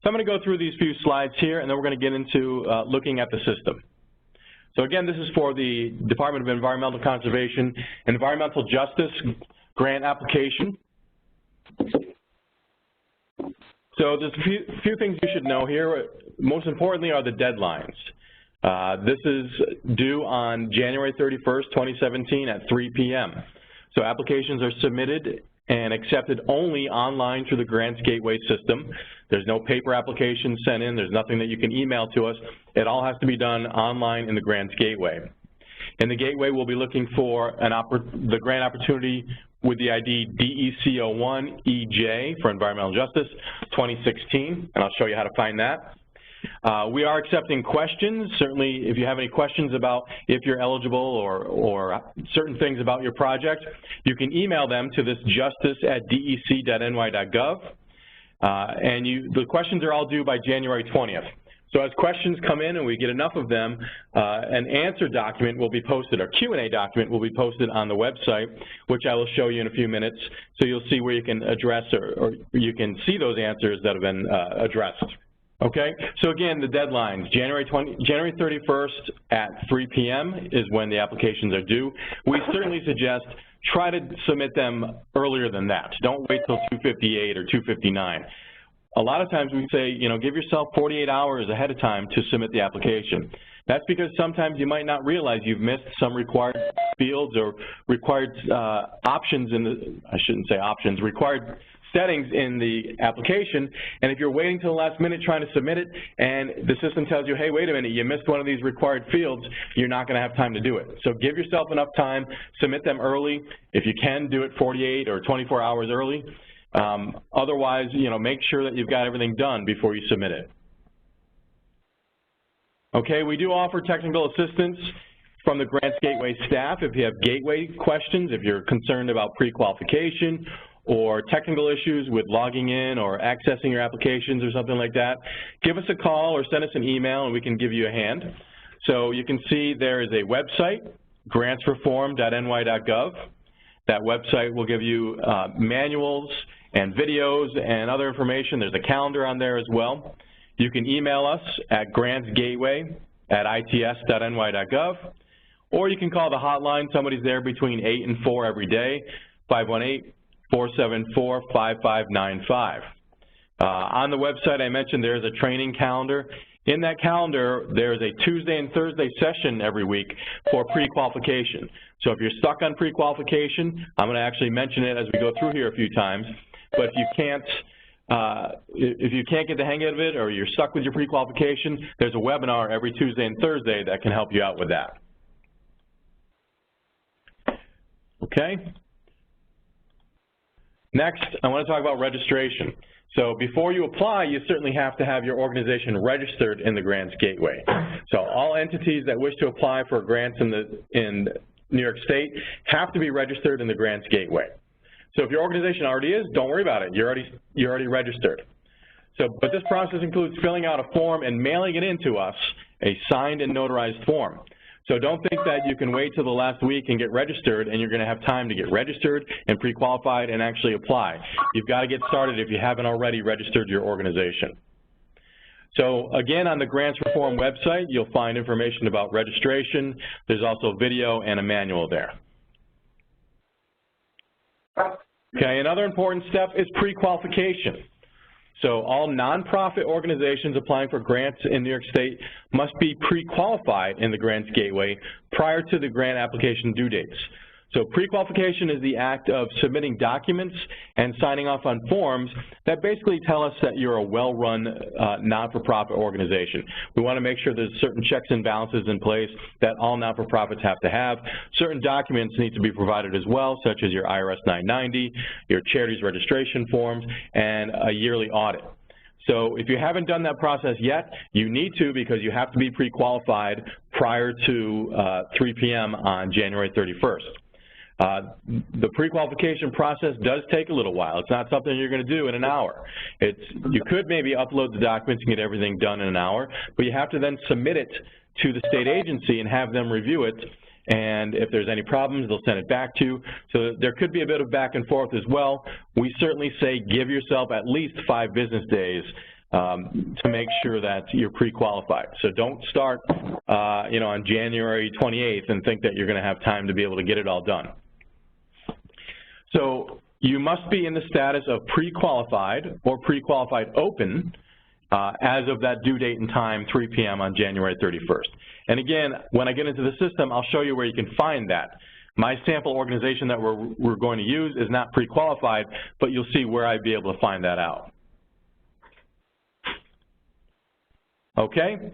So I'm going to go through these few slides here, and then we're going to get into looking at the system. So again, this is for the Department of Environmental Conservation and Environmental Justice grant application. So there's a few things you should know here. Most importantly are the deadlines. This is due on January 31st, 2017 at 3 p.m. So applications are submitted and accepted only online through the Grants Gateway system. There's no paper application sent in. There's nothing that you can email to us. It all has to be done online in the Grants Gateway. In the Gateway, we'll be looking for the grant opportunity with the ID DEC EJ2016 EJ for Environmental Justice 2016, and I'll show you how to find that. We are accepting questions. Certainly, if you have any questions about if you're eligible or certain things about your project, you can email them to this justice@dec.ny.gov. And the questions are all due by January 20th. So as questions come in and we get enough of them, an answer document will be posted, or Q&A document will be posted on the website, which I will show you in a few minutes. So you'll see where you can address or you can see those answers that have been addressed. Okay, so again, the deadlines, January 31st at 3 p.m. is when the applications are due. We certainly suggest try to submit them earlier than that. Don't wait till 2:58 or 2:59. A lot of times we say, you know, give yourself 48 hours ahead of time to submit the application. That's because sometimes you might not realize you've missed some required fields or required options in the, I shouldn't say options, required settings in the application, and if you're waiting till the last minute trying to submit it and the system tells you, hey, wait a minute, you missed one of these required fields, you're not going to have time to do it. So give yourself enough time, submit them early. If you can, do it 48 or 24 hours early. Otherwise, you know, make sure that you've got everything done before you submit it. Okay, we do offer technical assistance from the Grants Gateway staff. If you have gateway questions, if you're concerned about pre-qualification or technical issues with logging in or accessing your applications or something like that, give us a call or send us an email and we can give you a hand. So you can see there is a website, grantsreform.ny.gov. That website will give you manuals and videos and other information. There's a calendar on there as well. You can email us at grantsgateway@its.ny.gov, or you can call the hotline. Somebody's there between 8 and 4 every day, 518-474-5595. On the website I mentioned there's a training calendar. In that calendar, there's a Tuesday and Thursday session every week for pre-qualification. So if you're stuck on pre-qualification, I'm going to actually mention it as we go through here a few times, but if you can't get the hang of it or you're stuck with your pre-qualification, there's a webinar every Tuesday and Thursday that can help you out with that. Okay. Next, I want to talk about registration. So before you apply, you certainly have to have your organization registered in the Grants Gateway. So all entities that wish to apply for grants in New York State have to be registered in the Grants Gateway. So if your organization already is, don't worry about it. You're already registered. So, but this process includes filling out a form and mailing it in to us, a signed and notarized form. So don't think that you can wait till the last week and get registered and you're going to have time to get registered and pre-qualified and actually apply. You've got to get started if you haven't already registered your organization. So again, on the Grants Reform website, you'll find information about registration. There's also video and a manual there. Okay, another important step is pre-qualification. So all nonprofit organizations applying for grants in New York State must be pre-qualified in the Grants Gateway prior to the grant application due dates. So pre-qualification is the act of submitting documents and signing off on forms that basically tell us that you're a well-run not-for-profit organization. We want to make sure there's certain checks and balances in place that all not-for-profits have to have. Certain documents need to be provided as well, such as your IRS 990, your charities registration forms, and a yearly audit. So if you haven't done that process yet, you need to, because you have to be pre-qualified prior to 3 p.m. on January 31st. The pre-qualification process does take a little while. It's not something you're going to do in an hour. You could maybe upload the documents and get everything done in an hour, but you have to then submit it to the state agency and have them review it, and if there's any problems, they'll send it back to you. So there could be a bit of back and forth as well. We certainly say give yourself at least 5 business days to make sure that you're pre-qualified. So don't start, on January 28th and think that you're going to have time to be able to get it all done. So you must be in the status of pre-qualified or pre-qualified open as of that due date and time, 3 p.m. on January 31st. And again, when I get into the system, I'll show you where you can find that. My sample organization that we're going to use is not pre-qualified, but you'll see where I'd be able to find that out. Okay,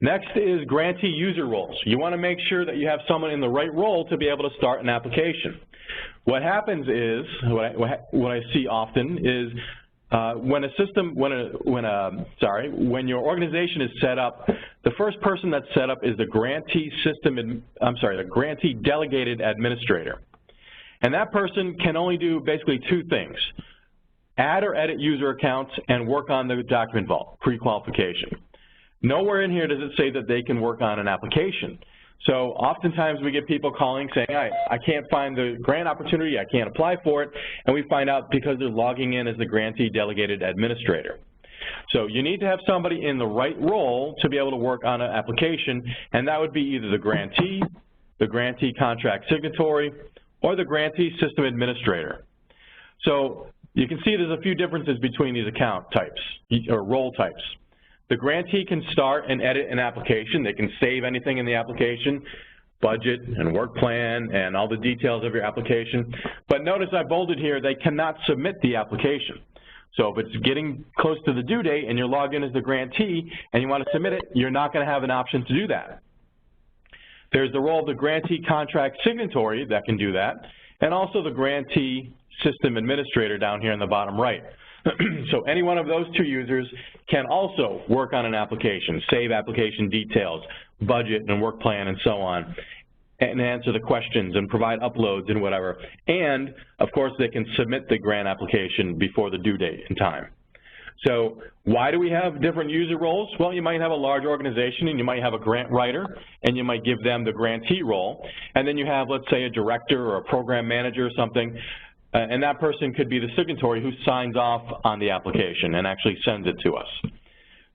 next is grantee user roles. You want to make sure that you have someone in the right role to be able to start an application. What happens is, what I see often is when your organization is set up, the first person that's set up is the grantee the grantee delegated administrator. And that person can only do basically two things: add or edit user accounts and work on the document vault, pre-qualification. Nowhere in here does it say that they can work on an application. So oftentimes we get people calling saying, I can't find the grant opportunity, I can't apply for it, and we find out because they're logging in as the grantee delegated administrator. So you need to have somebody in the right role to be able to work on an application, and that would be either the grantee contract signatory, or the grantee system administrator. So you can see there's a few differences between these account types, or role types. The grantee can start and edit an application. They can save anything in the application, budget and work plan and all the details of your application. But notice I bolded here, they cannot submit the application. So if it's getting close to the due date and you're logged in as the grantee and you want to submit it, you're not going to have an option to do that. There's the role of the grantee contract signatory that can do that, and also the grantee system administrator down here in the bottom right. So any one of those two users can also work on an application, save application details, budget and work plan and so on, and answer the questions and provide uploads and whatever. And, of course, they can submit the grant application before the due date and time. So why do we have different user roles? Well, you might have a large organization and you might have a grant writer and you might give them the grantee role. And then you have, let's say, a director or a program manager or something. And that person could be the signatory who signs off on the application and actually sends it to us.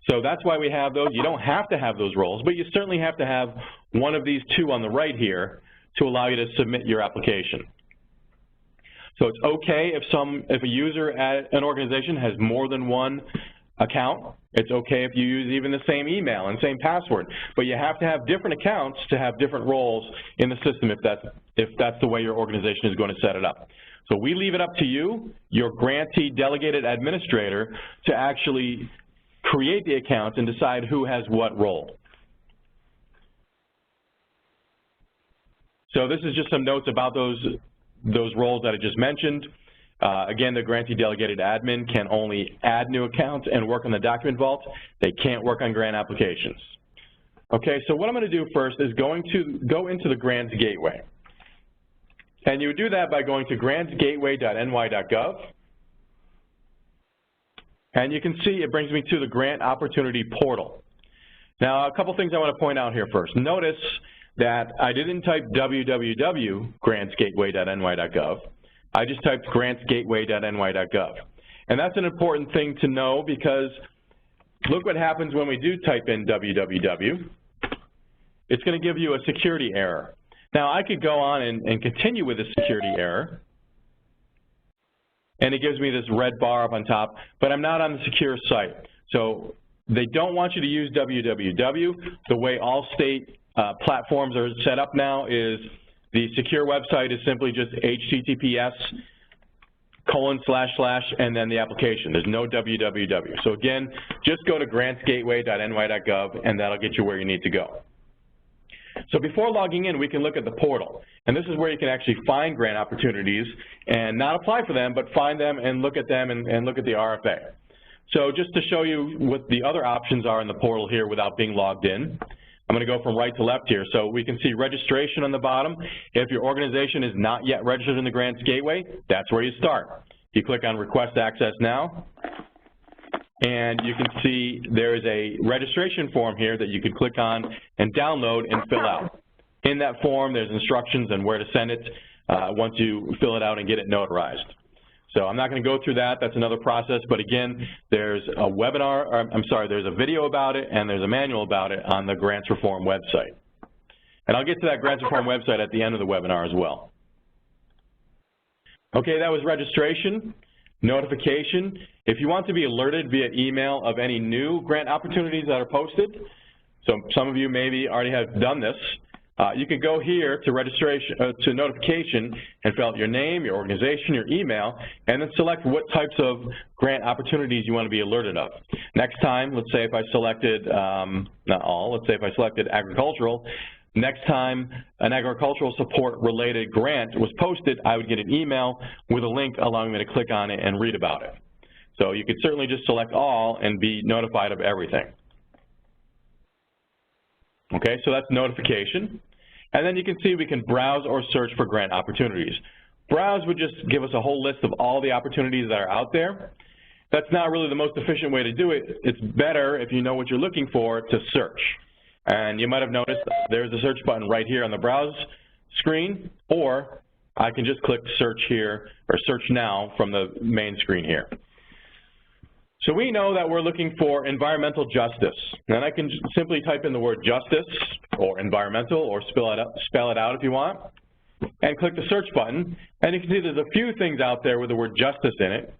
So that's why we have those. You don't have to have those roles, but you certainly have to have one of these two on the right here to allow you to submit your application. So it's okay if a user at an organization has more than one account. It's okay if you use even the same email and same password, but you have to have different accounts to have different roles in the system if that's the way your organization is going to set it up. So we leave it up to you, your grantee delegated administrator, to actually create the accounts and decide who has what role. So this is just some notes about those roles that I just mentioned. Again, the grantee delegated admin can only add new accounts and work on the document vault. They can't work on grant applications. Okay, so what I'm going to do first is go into the grants gateway. And you would do that by going to grantsgateway.ny.gov. And you can see it brings me to the Grant Opportunity Portal. Now, a couple things I want to point out here first. Notice that I didn't type www.grantsgateway.ny.gov. I just typed grantsgateway.ny.gov. And that's an important thing to know because look what happens when we do type in www. It's going to give you a security error. Now, I could go on and continue with a security error, and it gives me this red bar up on top, but I'm not on the secure site. So they don't want you to use www. The way all state platforms are set up now is the secure website is simply just https:// and then the application. There's no www. So again, just go to grantsgateway.ny.gov, and that'll get you where you need to go. So before logging in, we can look at the portal. And this is where you can actually find grant opportunities and not apply for them, but find them and look at them and look at the RFA. So just to show you what the other options are in the portal here without being logged in, I'm going to go from right to left here. So we can see registration on the bottom. If your organization is not yet registered in the Grants Gateway, that's where you start. You click on Request Access Now, and you can see there is a registration form here that you could click on and download and fill out. In that form, there's instructions on where to send it once you fill it out and get it notarized. So I'm not going to go through that. That's another process. But again, there's a webinar, or, I'm sorry, there's a video about it and there's a manual about it on the Grants Reform website. And I'll get to that Grants Reform website at the end of the webinar as well. Okay, that was registration, notification. If you want to be alerted via email of any new grant opportunities that are posted, so some of you maybe already have done this, you can go here to registration, to notification, and fill out your name, your organization, your email, and then select what types of grant opportunities you want to be alerted of. Next time, let's say if I selected, not all, let's say if I selected agricultural, next time an agricultural support related grant was posted, I would get an email with a link allowing me to click on it and read about it. So you could certainly just select all and be notified of everything. Okay, so that's notification. And then you can see we can browse or search for grant opportunities. Browse would just give us a whole list of all the opportunities that are out there. That's not really the most efficient way to do it. It's better, if you know what you're looking for, to search. And you might have noticed there's a search button right here on the browse screen, or I can just click search here, or search now from the main screen here. So we know that we're looking for environmental justice. And I can simply type in the word justice or environmental, or spell it out if you want, and click the search button. And you can see there's a few things out there with the word justice in it,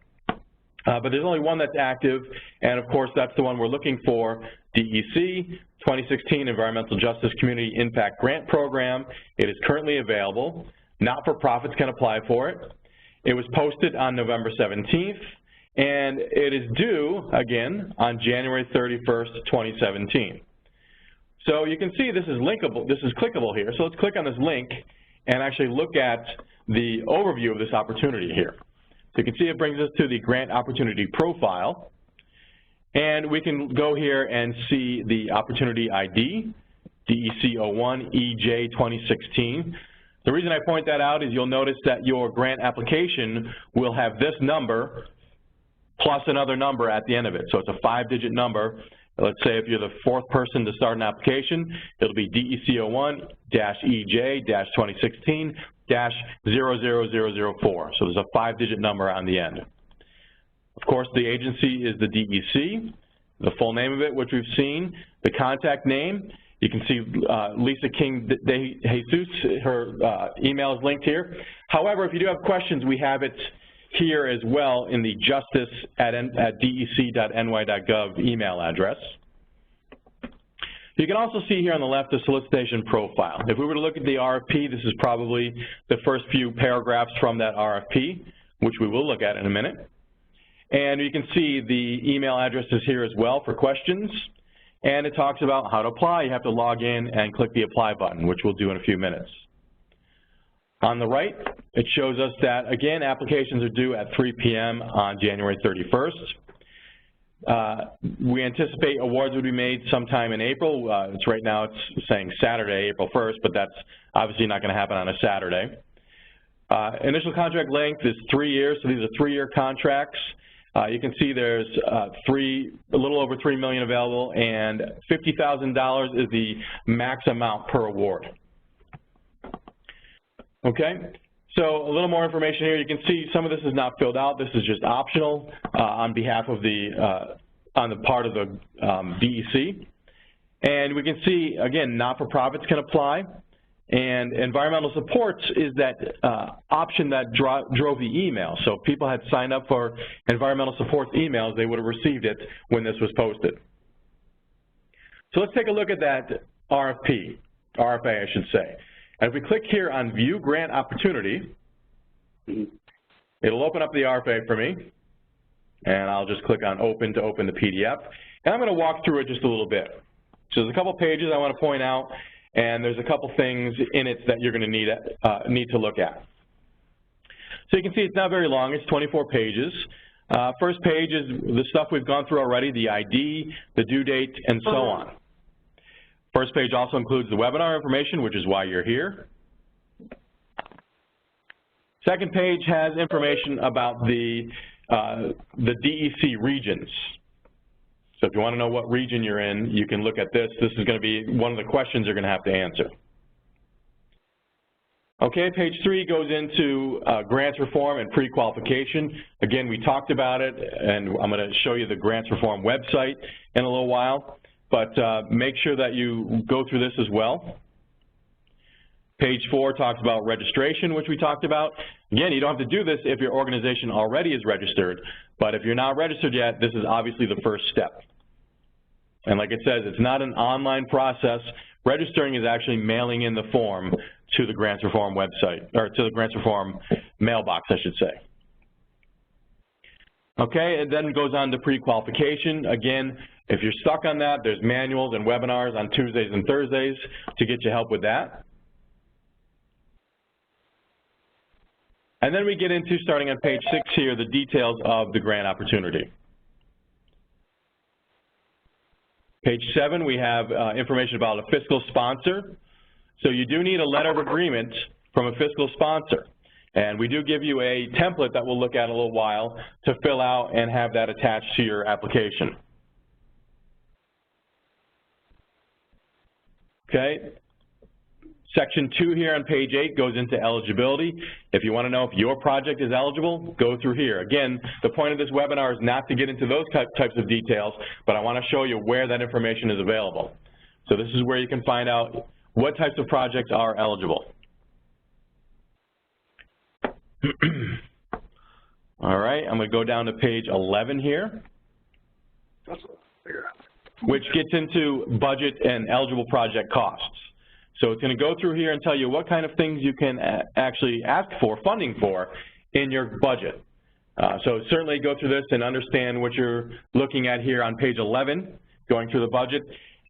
but there's only one that's active, and of course that's the one we're looking for, DEC 2016 Environmental Justice Community Impact Grant Program. It is currently available. Not-for-profits can apply for it. It was posted on November 17th. And it is due, again, on January 31st, 2017. So you can see this is linkable, this is clickable here. So let's click on this link and actually look at the overview of this opportunity here. So you can see it brings us to the grant opportunity profile. And we can go here and see the opportunity ID, DEC EJ2016. The reason I point that out is you'll notice that your grant application will have this number plus another number at the end of it. So it's a 5-digit number. Let's say if you're the 4th person to start an application, it'll be DEC-EJ-2016-00004. So there's a 5-digit number on the end. Of course, the agency is the DEC, the full name of it, which we've seen, the contact name. You can see Lisa King de Jesus, her email is linked here. However, if you do have questions, we have it here as well in the justice@dec.ny.gov email address. You can also see here on the left the solicitation profile. If we were to look at the RFP, this is probably the first few paragraphs from that RFP, which we will look at in a minute. And you can see the email addresses here as well for questions. And it talks about how to apply. You have to log in and click the apply button, which we'll do in a few minutes. On the right, it shows us that, again, applications are due at 3 p.m. on January 31st. We anticipate awards will be made sometime in April. Right now it's saying Saturday, April 1st, but that's obviously not going to happen on a Saturday. Initial contract length is 3 years, so these are 3-year contracts. You can see there's a little over $3 million available, and $50,000 is the max amount per award. Okay, so a little more information here. You can see some of this is not filled out. This is just optional on behalf of on the part of the DEC. And we can see, again, not-for-profits can apply. And environmental supports is that option that drove the email. So if people had signed up for environmental supports emails, they would have received it when this was posted. So let's take a look at that RFA, I should say. And if we click here on View Grant Opportunity, it'll open up the RFA for me. And I'll just click on Open to open the PDF. And I'm going to walk through it just a little bit. So there's a couple pages I want to point out, and there's a couple things in it that you're going to need to look at. So you can see it's not very long. It's 24 pages. First page is the stuff we've gone through already, the ID, the due date, and so on. First page also includes the webinar information, which is why you're here. Second page has information about the DEC regions. So if you want to know what region you're in, you can look at this. This is going to be one of the questions you're going to have to answer. Okay, page 3 goes into grants reform and pre-qualification. Again, we talked about it, and I'm going to show you the grants reform website in a little while, but make sure that you go through this as well. Page 4 talks about registration, which we talked about. Again, you don't have to do this if your organization already is registered, but if you're not registered yet, this is obviously the first step. And like it says, it's not an online process. Registering is actually mailing in the form to the grants reform website, or to the grants reform mailbox, I should say. Okay, and then it goes on to pre-qualification. Again, if you're stuck on that, there's manuals and webinars on Tuesdays and Thursdays to get you help with that. And then we get into, starting on page 6 here, the details of the grant opportunity. Page 7, we have information about a fiscal sponsor. So you do need a letter of agreement from a fiscal sponsor. And we do give you a template that we'll look at in a little while to fill out and have that attached to your application. Okay. Section 2 here on page 8 goes into eligibility. If you want to know if your project is eligible, go through here. Again, the point of this webinar is not to get into those types of details, but I want to show you where that information is available. So this is where you can find out what types of projects are eligible. All right, I'm going to go down to page 11 here, which gets into budget and eligible project costs. So it's going to go through here and tell you what kind of things you can actually ask for funding for in your budget. So certainly go through this and understand what you're looking at here on page 11, going through the budget.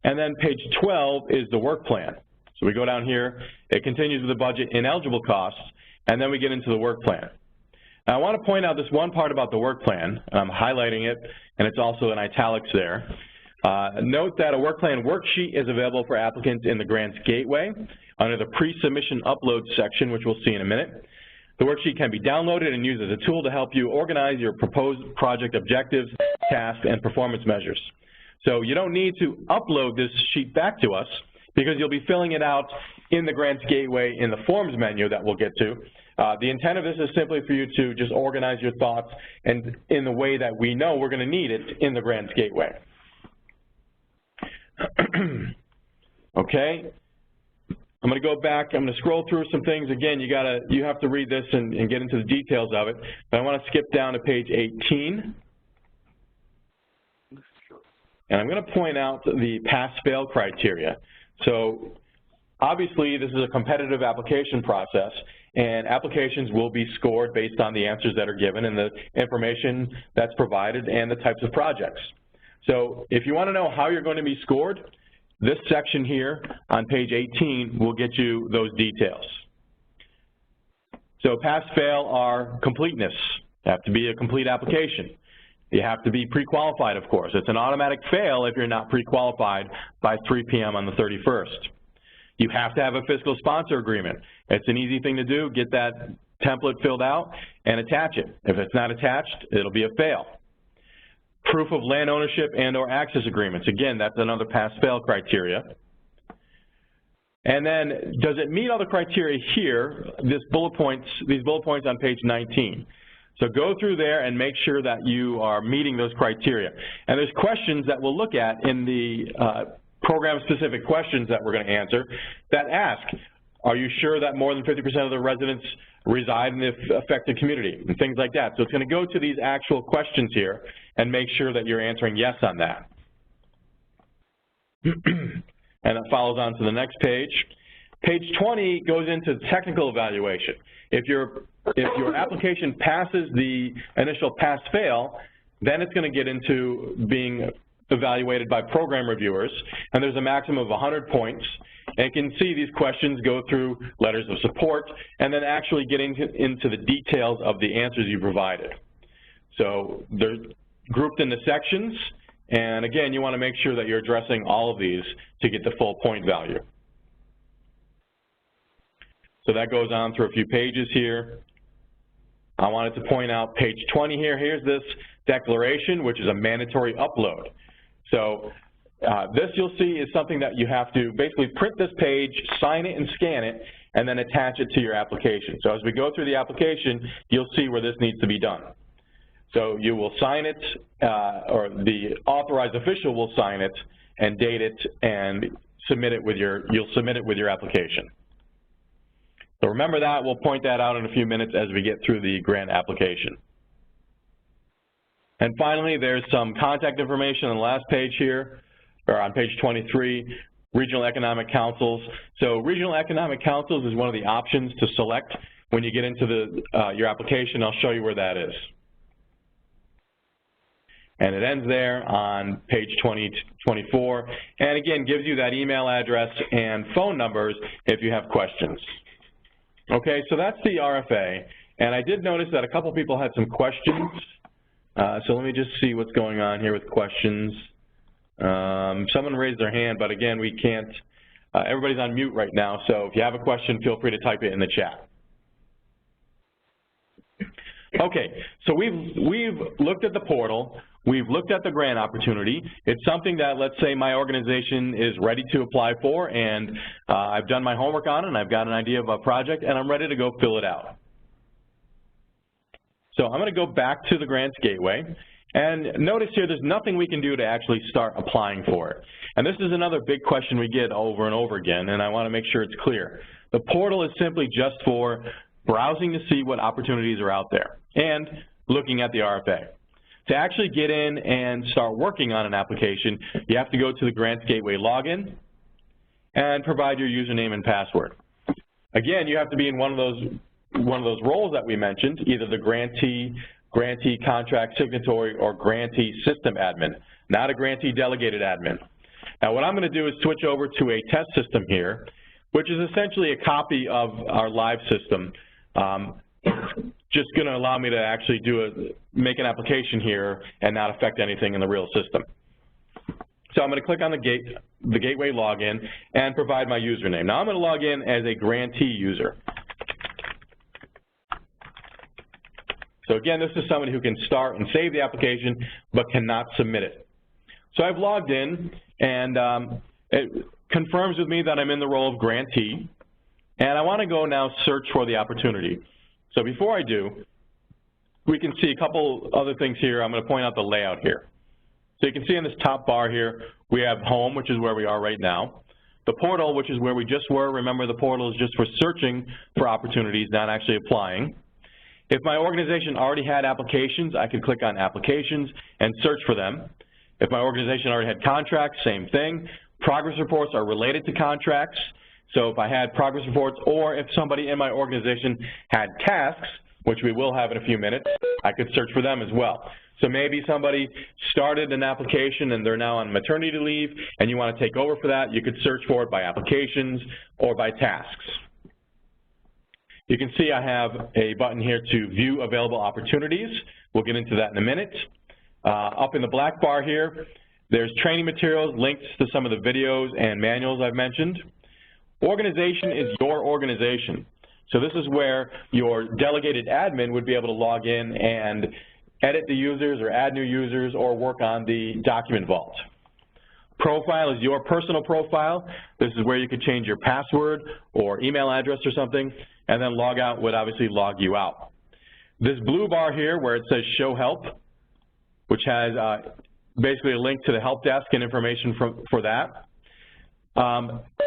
And then page 12 is the work plan. So we go down here, it continues with the budget ineligible costs, and then we get into the work plan. Now I want to point out this one part about the work plan, and I'm highlighting it, and it's also in italics there. Note that a work plan worksheet is available for applicants in the Grants Gateway under the pre-submission upload section, which we'll see in a minute. The worksheet can be downloaded and used as a tool to help you organize your proposed project objectives, tasks, and performance measures. So you don't need to upload this sheet back to us, because you'll be filling it out in the Grants Gateway in the Forms menu that we'll get to. The intent of this is simply for you to just organize your thoughts and in the way that we know we're going to need it in the Grants Gateway. Okay, I'm going to go back. I'm going to scroll through some things. Again, you have to read this and get into the details of it. But I want to skip down to page 18. And I'm going to point out the pass-fail criteria. So obviously this is a competitive application process, and applications will be scored based on the answers that are given and the information that's provided and the types of projects. So if you want to know how you're going to be scored, this section here on page 18 will get you those details. So pass-fail are completeness. You have to be a complete application. You have to be pre-qualified, of course. It's an automatic fail if you're not pre-qualified by 3 p.m. on the 31st. You have to have a fiscal sponsor agreement. It's an easy thing to do. Get that template filled out and attach it. If it's not attached, it'll be a fail. Proof of land ownership and or access agreements. Again, that's another pass-fail criteria. And then, does it meet all the criteria here, these bullet points on page 19? So go through there and make sure that you are meeting those criteria. And there's questions that we'll look at in the program-specific questions that we're going to answer that ask, are you sure that more than 50% of the residents reside in the affected community, and things like that. So it's going to go to these actual questions here and make sure that you're answering yes on that. And it follows on to the next page. Page 20 goes into technical evaluation. If your application passes the initial pass-fail, then it's going to get into being evaluated by program reviewers, and there's a maximum of 100 points. And you can see these questions go through letters of support and then actually getting into the details of the answers you provided. So they're grouped into sections, and again, you want to make sure that you're addressing all of these to get the full point value. So that goes on through a few pages here. I wanted to point out page 20 here. Here's this declaration, which is a mandatory upload. So This you'll see is something that you have to basically print this page, sign it and scan it, and then attach it to your application. So as we go through the application, you'll see where this needs to be done. So you will sign it, or the authorized official will sign it and date it and submit it with you'll submit it with your application. So remember that, we'll point that out in a few minutes as we get through the grant application. And finally, there's some contact information on the last page here, or on page 23, regional economic councils. So regional economic councils is one of the options to select when you get into your application. I'll show you where that is. And it ends there on page 24, and again, gives you that email address and phone numbers if you have questions. Okay, so that's the RFA, and I did notice that a couple people had some questions, so let me just see what's going on here with questions. Someone raised their hand, but again, we can't, everybody's on mute right now, so if you have a question, feel free to type it in the chat. Okay, so we've looked at the portal, we've looked at the grant opportunity. It's something that, let's say, my organization is ready to apply for, and I've done my homework on it, and I've got an idea of a project, and I'm ready to go fill it out. So I'm going to go back to the Grants Gateway, and notice here there's nothing we can do to actually start applying for it. And this is another big question we get over and over again, and I want to make sure it's clear. The portal is simply just for browsing to see what opportunities are out there and looking at the RFA. To actually get in and start working on an application, you have to go to the Grants Gateway login and provide your username and password. Again, you have to be in one of those roles that we mentioned, either the Grantee Contract Signatory or Grantee System Admin, not a Grantee Delegated Admin. Now what I'm going to do is switch over to a test system here, which is essentially a copy of our live system. Just going to allow me to actually make an application here and not affect anything in the real system. So I'm going to click on the Gateway login and provide my username. Now I'm going to log in as a grantee user. So again, this is somebody who can start and save the application but cannot submit it. So I've logged in, and it confirms with me that I'm in the role of grantee, and I want to go now search for the opportunity. So before I do, we can see a couple other things here. I'm going to point out the layout here. So you can see in this top bar here, we have home, which is where we are right now. The portal, which is where we just were. Remember, the portal is just for searching for opportunities, not actually applying. If my organization already had applications, I could click on applications and search for them. If my organization already had contracts, same thing. Progress reports are related to contracts. So if I had progress reports, or if somebody in my organization had tasks, which we will have in a few minutes, I could search for them as well. So maybe somebody started an application and they're now on maternity leave and you want to take over for that, you could search for it by applications or by tasks. You can see I have a button here to view available opportunities. We'll get into that in a minute. Up in the black bar here, there's training materials, links to some of the videos and manuals I've mentioned. Organization is your organization. So this is where your delegated admin would be able to log in and edit the users or add new users or work on the document vault. Profile is your personal profile. This is where you could change your password or email address or something, and then log out would obviously log you out. This blue bar here where it says show help, which has basically a link to the help desk and information for that.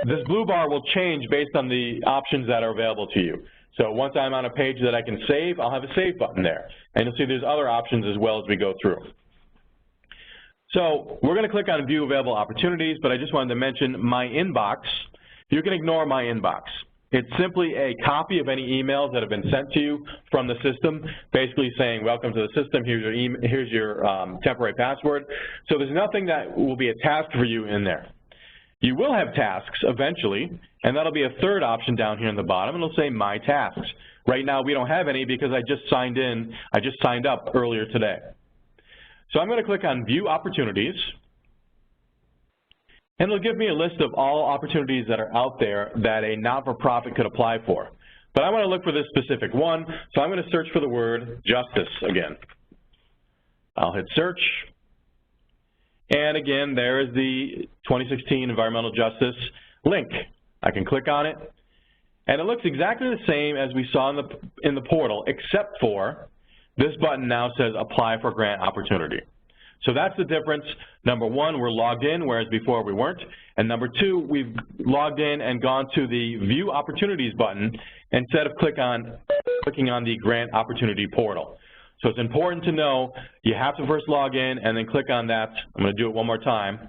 This blue bar will change based on the options that are available to you. So once I'm on a page that I can save, I'll have a save button there. And you'll see there's other options as well as we go through. So we're going to click on View Available Opportunities, but I just wanted to mention My Inbox. You can ignore My Inbox. It's simply a copy of any emails that have been sent to you from the system, basically saying, welcome to the system, here's your temporary password. So there's nothing that will be a task for you in there. You will have tasks eventually, and that'll be a third option down here in the bottom, and it'll say My Tasks. Right now we don't have any because I just signed up earlier today. So I'm going to click on View Opportunities, and it'll give me a list of all opportunities that are out there that a not-for-profit could apply for. But I want to look for this specific one, so I'm going to search for the word justice again. I'll hit search, And again, there is the 2016 Environmental Justice link. I can click on it, and it looks exactly the same as we saw in the portal, except for this button now says Apply for Grant Opportunity. So that's the difference. Number one, we're logged in, whereas before we weren't. And number two, we've logged in and gone to the View Opportunities button instead of clicking on the Grant Opportunity portal. So it's important to know you have to first log in and then click on that. I'm going to do it one more time.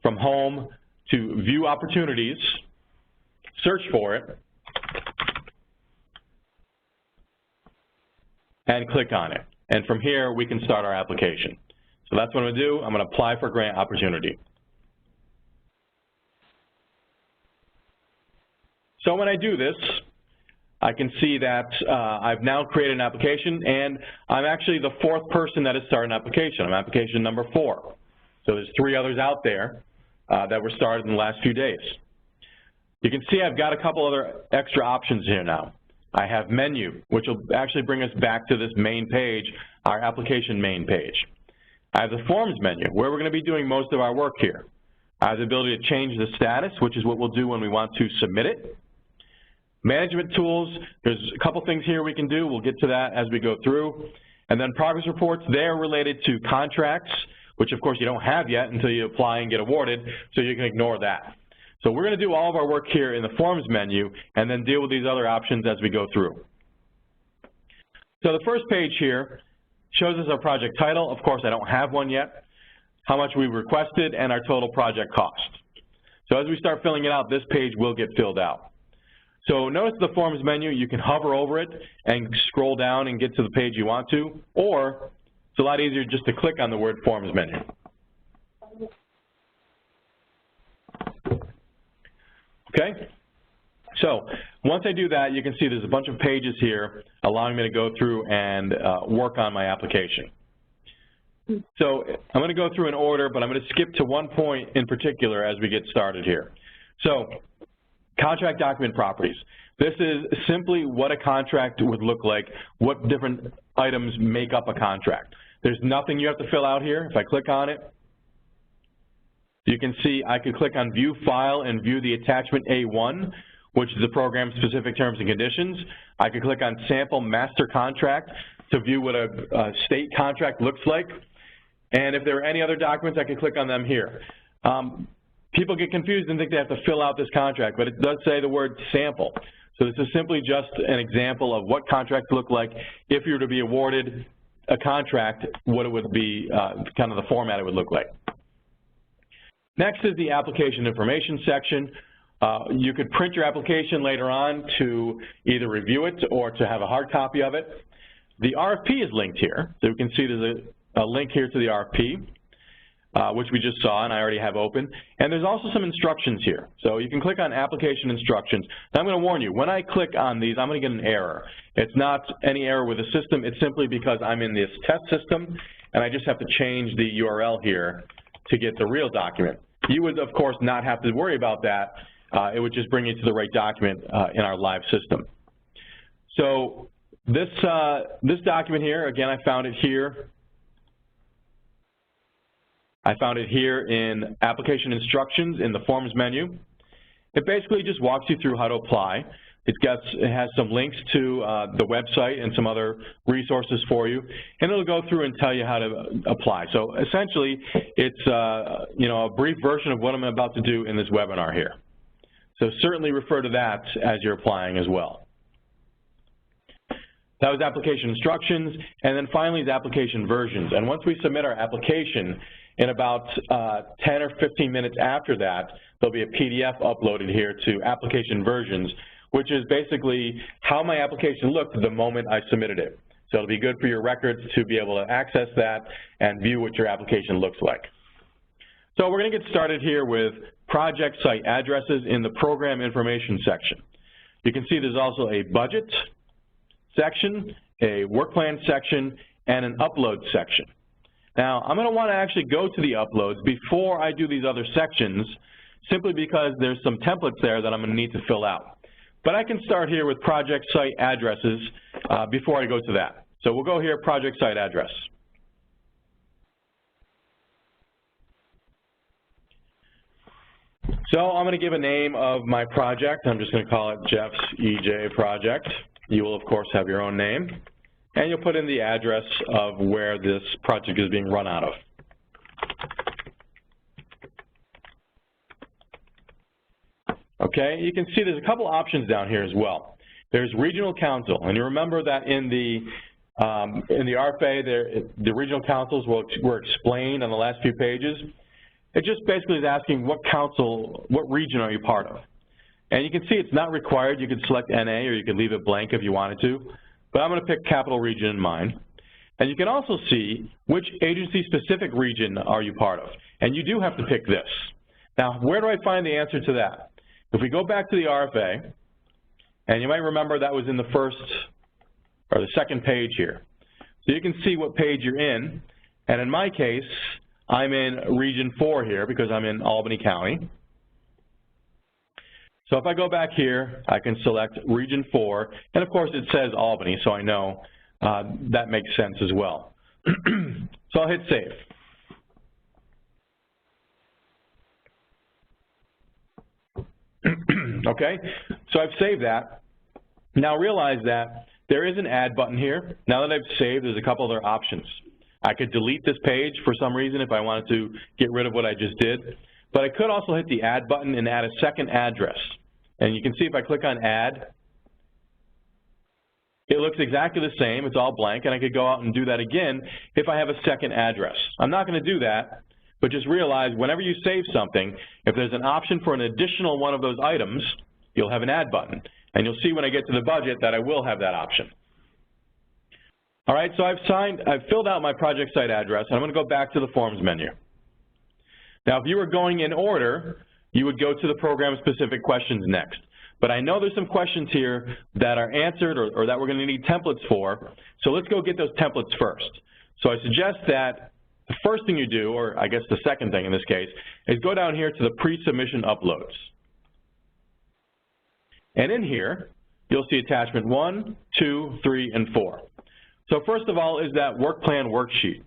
From Home to View Opportunities, search for it, and click on it. And from here, we can start our application. So that's what I'm going to do. I'm going to apply for grant opportunity. So when I do this, I can see that I've now created an application, and I'm actually the fourth person that has started an application. I'm application number 4. So there's 3 others out there that were started in the last few days. You can see I've got a couple other extra options here now. I have Menu, which will actually bring us back to this main page, our application main page. I have the Forms menu, where we're going to be doing most of our work here. I have the ability to change the status, which is what we'll do when we want to submit it. Management tools, there's a couple things here we can do. We'll get to that as we go through. And then progress reports, they're related to contracts, which of course you don't have yet until you apply and get awarded, so you can ignore that. So we're going to do all of our work here in the Forms menu and then deal with these other options as we go through. So the first page here shows us our project title. Of course, I don't have one yet. How much we requested and our total project cost. So as we start filling it out, this page will get filled out. So notice the Forms menu, you can hover over it and scroll down and get to the page you want to, or it's a lot easier just to click on the word Forms menu. Okay? So once I do that, you can see there's a bunch of pages here allowing me to go through and work on my application. So I'm going to go through in order, but I'm going to skip to one point in particular as we get started here. So contract document properties. This is simply what a contract would look like, what different items make up a contract. There's nothing you have to fill out here. If I click on it, you can see I can click on View File and view the attachment A1, which is the program-specific terms and conditions. I can click on Sample Master Contract to view what a state contract looks like. And if there are any other documents, I can click on them here. People get confused and think they have to fill out this contract, but it does say the word sample. So this is simply just an example of what contracts look like if you were to be awarded a contract, what it would be, kind of the format it would look like. Next is the application information section. You could print your application later on to either review it or to have a hard copy of it. The RFP is linked here. So you can see there's a link here to the RFP, which we just saw and I already have open. And there's also some instructions here. So you can click on application instructions. Now I'm going to warn you, when I click on these, I'm going to get an error. It's not any error with the system. It's simply because I'm in this test system and I just have to change the URL here to get the real document. You would, of course, not have to worry about that. It would just bring you to the right document in our live system. So this document here, again, I found it here. I found it here in Application Instructions in the Forms menu. It basically just walks you through how to apply. It has some links to the website and some other resources for you, and it'll go through and tell you how to apply. So essentially, it's a brief version of what I'm about to do in this webinar here. So certainly refer to that as you're applying as well. That was application instructions, and then finally is application versions. And once we submit our application, in about 10 or 15 minutes after that, there'll be a PDF uploaded here to application versions, which is basically how my application looked the moment I submitted it. So it'll be good for your records to be able to access that and view what your application looks like. So we're going to get started here with project site addresses in the program information section. You can see there's also a budget section, a work plan section, and an upload section. Now, I'm going to want to actually go to the uploads before I do these other sections, simply because there's some templates there that I'm going to need to fill out. But I can start here with project site addresses before I go to that. So we'll go here, project site address. So I'm going to give a name of my project. I'm just going to call it Jeff's EJ project. You will, of course, have your own name. And you'll put in the address of where this project is being run out of. Okay, you can see there's a couple options down here as well. There's regional council, and you remember that in the RFA, the regional councils were explained on the last few pages. It just basically is asking what council, what region are you part of? And you can see it's not required. You could select NA or you could leave it blank if you wanted to, but I'm going to pick Capital Region in mine. And you can also see which agency-specific region are you part of, and you do have to pick this. Now, where do I find the answer to that? If we go back to the RFA, and you might remember that was in the first or the second page here. So you can see what page you're in, and in my case, I'm in Region 4 here because I'm in Albany County. So if I go back here, I can select Region 4, and of course it says Albany, so I know that makes sense as well. So I'll hit save. Okay, so I've saved that. Now realize that there is an add button here. Now that I've saved, there's a couple other options. I could delete this page for some reason if I wanted to get rid of what I just did, but I could also hit the add button and add a second address. And you can see if I click on add, it looks exactly the same, it's all blank, and I could go out and do that again if I have a second address. I'm not going to do that, but just realize whenever you save something, if there's an option for an additional one of those items, you'll have an add button. And you'll see when I get to the budget that I will have that option. All right, so I've filled out my project site address, and I'm going to go back to the Forms menu. Now, if you were going in order, you would go to the program-specific questions next. But I know there's some questions here that are answered or that we're going to need templates for, so let's go get those templates first. So I suggest that the first thing you do, or I guess the second thing in this case, is go down here to the pre-submission uploads. And in here, you'll see attachment 1, 2, 3, and 4. So first of all is that Workplan worksheet.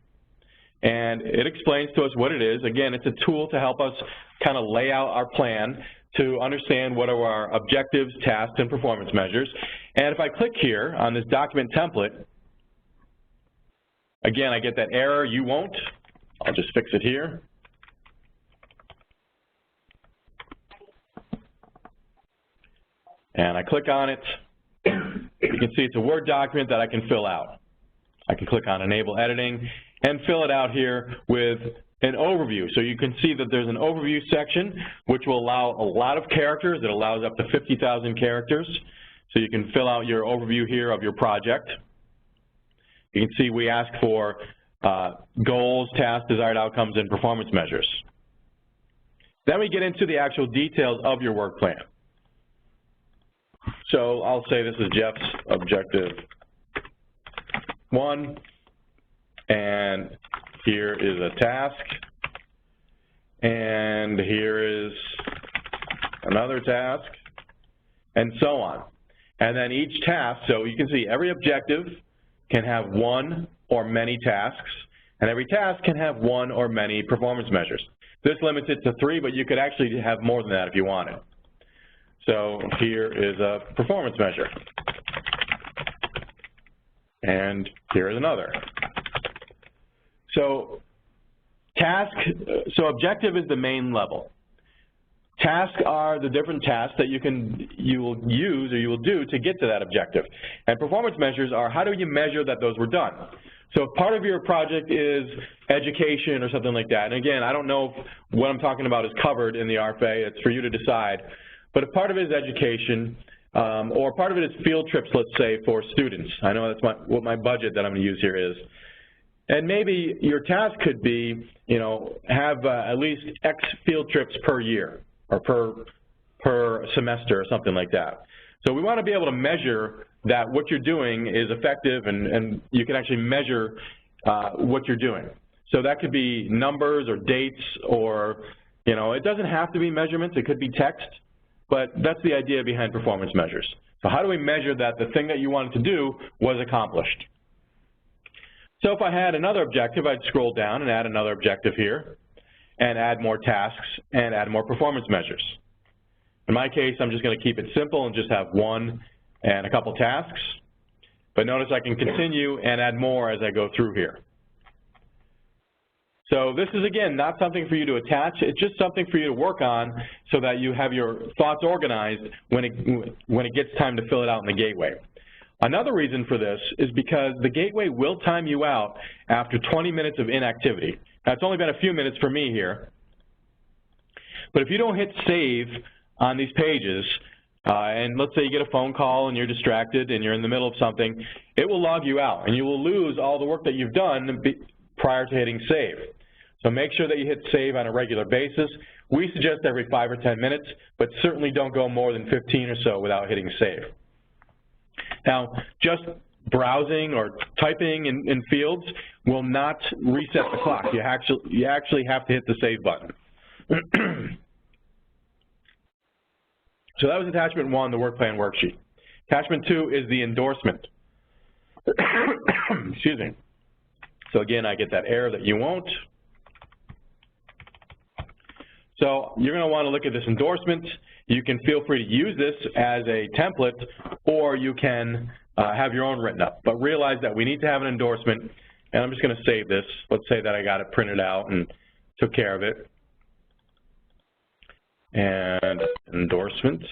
And it explains to us what it is. Again, it's a tool to help us kind of lay out our plan to understand what are our objectives, tasks, and performance measures. And if I click here on this document template, again, I get that error, you won't. I'll just fix it here. And I click on it. You can see it's a Word document that I can fill out. I can click on Enable Editing and fill it out here with an overview. So you can see that there's an overview section which will allow a lot of characters. It allows up to 50,000 characters. So you can fill out your overview here of your project. You can see we ask for goals, tasks, desired outcomes, and performance measures. Then we get into the actual details of your work plan. So I'll say this is Jeff's objective 1, and here is a task, and here is another task, and so on. And then each task, so you can see every objective can have one or many tasks, and every task can have one or many performance measures. This limits it to 3, but you could actually have more than that if you wanted. So here is a performance measure. And here is another. So objective is the main level. Tasks are the different tasks that you will use or you will do to get to that objective. And performance measures are how do you measure that those were done. So if part of your project is education or something like that, and again, I don't know if what I'm talking about is covered in the RFA, it's for you to decide. But if part of it is education, or part of it is field trips, let's say, for students. I know that's what my budget that I'm going to use here is. And maybe your task could be, have at least X field trips per year or per semester or something like that. So we want to be able to measure that what you're doing is effective and you can actually measure what you're doing. So that could be numbers or dates or, it doesn't have to be measurements. It could be text. But that's the idea behind performance measures. So how do we measure that the thing that you wanted to do was accomplished? So if I had another objective, I'd scroll down and add another objective here. and add more tasks and add more performance measures. In my case, I'm just going to keep it simple and just have one and a couple tasks. But notice I can continue and add more as I go through here. So this is, again, not something for you to attach. It's just something for you to work on so that you have your thoughts organized when it gets time to fill it out in the gateway. Another reason for this is because the gateway will time you out after 20 minutes of inactivity. Now, it's only been a few minutes for me here. But if you don't hit save on these pages, and let's say you get a phone call and you're distracted and you're in the middle of something, it will log you out and you will lose all the work that you've done prior to hitting save. So make sure that you hit save on a regular basis. We suggest every 5 or 10 minutes, but certainly don't go more than 15 or so without hitting save. Now, just browsing or typing in fields will not reset the clock. You actually have to hit the save button. So that was attachment 1, the work plan worksheet. Attachment 2 is the endorsement. Excuse me. So again, I get that error that you won't. So you're going to want to look at this endorsement. You can feel free to use this as a template, or you can have your own written up. But realize that we need to have an endorsement, and I'm just going to save this. Let's say that I got it printed out and took care of it. And endorsements.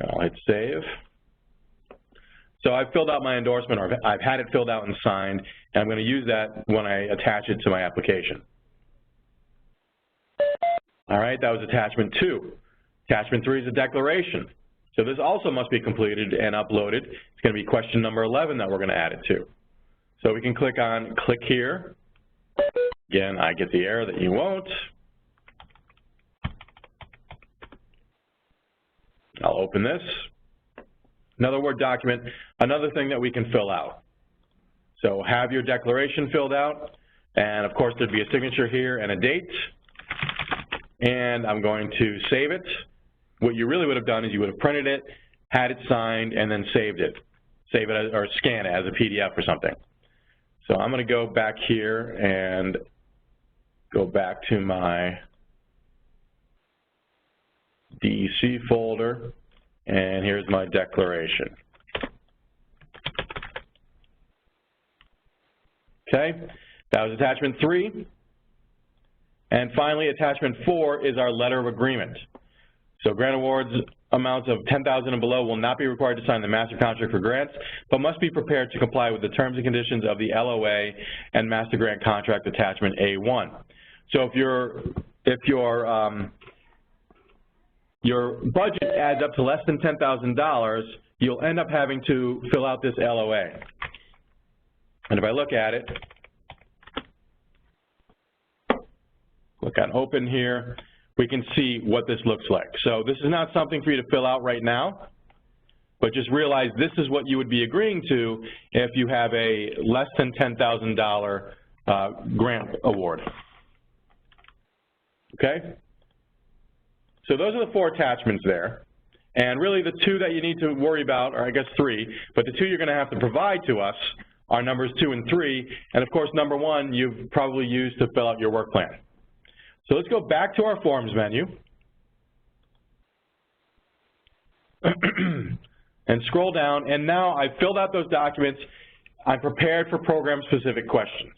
I'll hit save. So I've filled out my endorsement, or I've had it filled out and signed, and I'm going to use that when I attach it to my application. All right, that was attachment 2. Attachment 3 is a declaration. So this also must be completed and uploaded. It's going to be question number 11 that we're going to add it to. So we can click here. Again, I get the error that you won't. I'll open this. Another Word document, another thing that we can fill out. So have your declaration filled out, and of course there'd be a signature here and a date. And I'm going to save it. What you really would have done is you would have printed it, had it signed, and then saved it. Save it as, or scan it as a PDF or something. So I'm going to go back here and go back to my DEC folder, and here's my declaration. Okay, that was attachment 3. And finally, attachment 4 is our letter of agreement. So grant awards amounts of $10,000 and below will not be required to sign the master contract for grants, but must be prepared to comply with the terms and conditions of the LOA and master grant contract attachment A1. So if your budget adds up to less than $10,000, you'll end up having to fill out this LOA. And if I look at it, click on open here, we can see what this looks like. So this is not something for you to fill out right now, but just realize this is what you would be agreeing to if you have a less than $10,000 grant award. Okay? So those are the 4 attachments there. And really the 2 that you need to worry about, or I guess 3, but the 2 you're going to have to provide to us are numbers 2 and 3. And of course, number 1 you've probably used to fill out your work plan. So let's go back to our forms menu and scroll down, and now I've filled out those documents. I'm prepared for program-specific questions.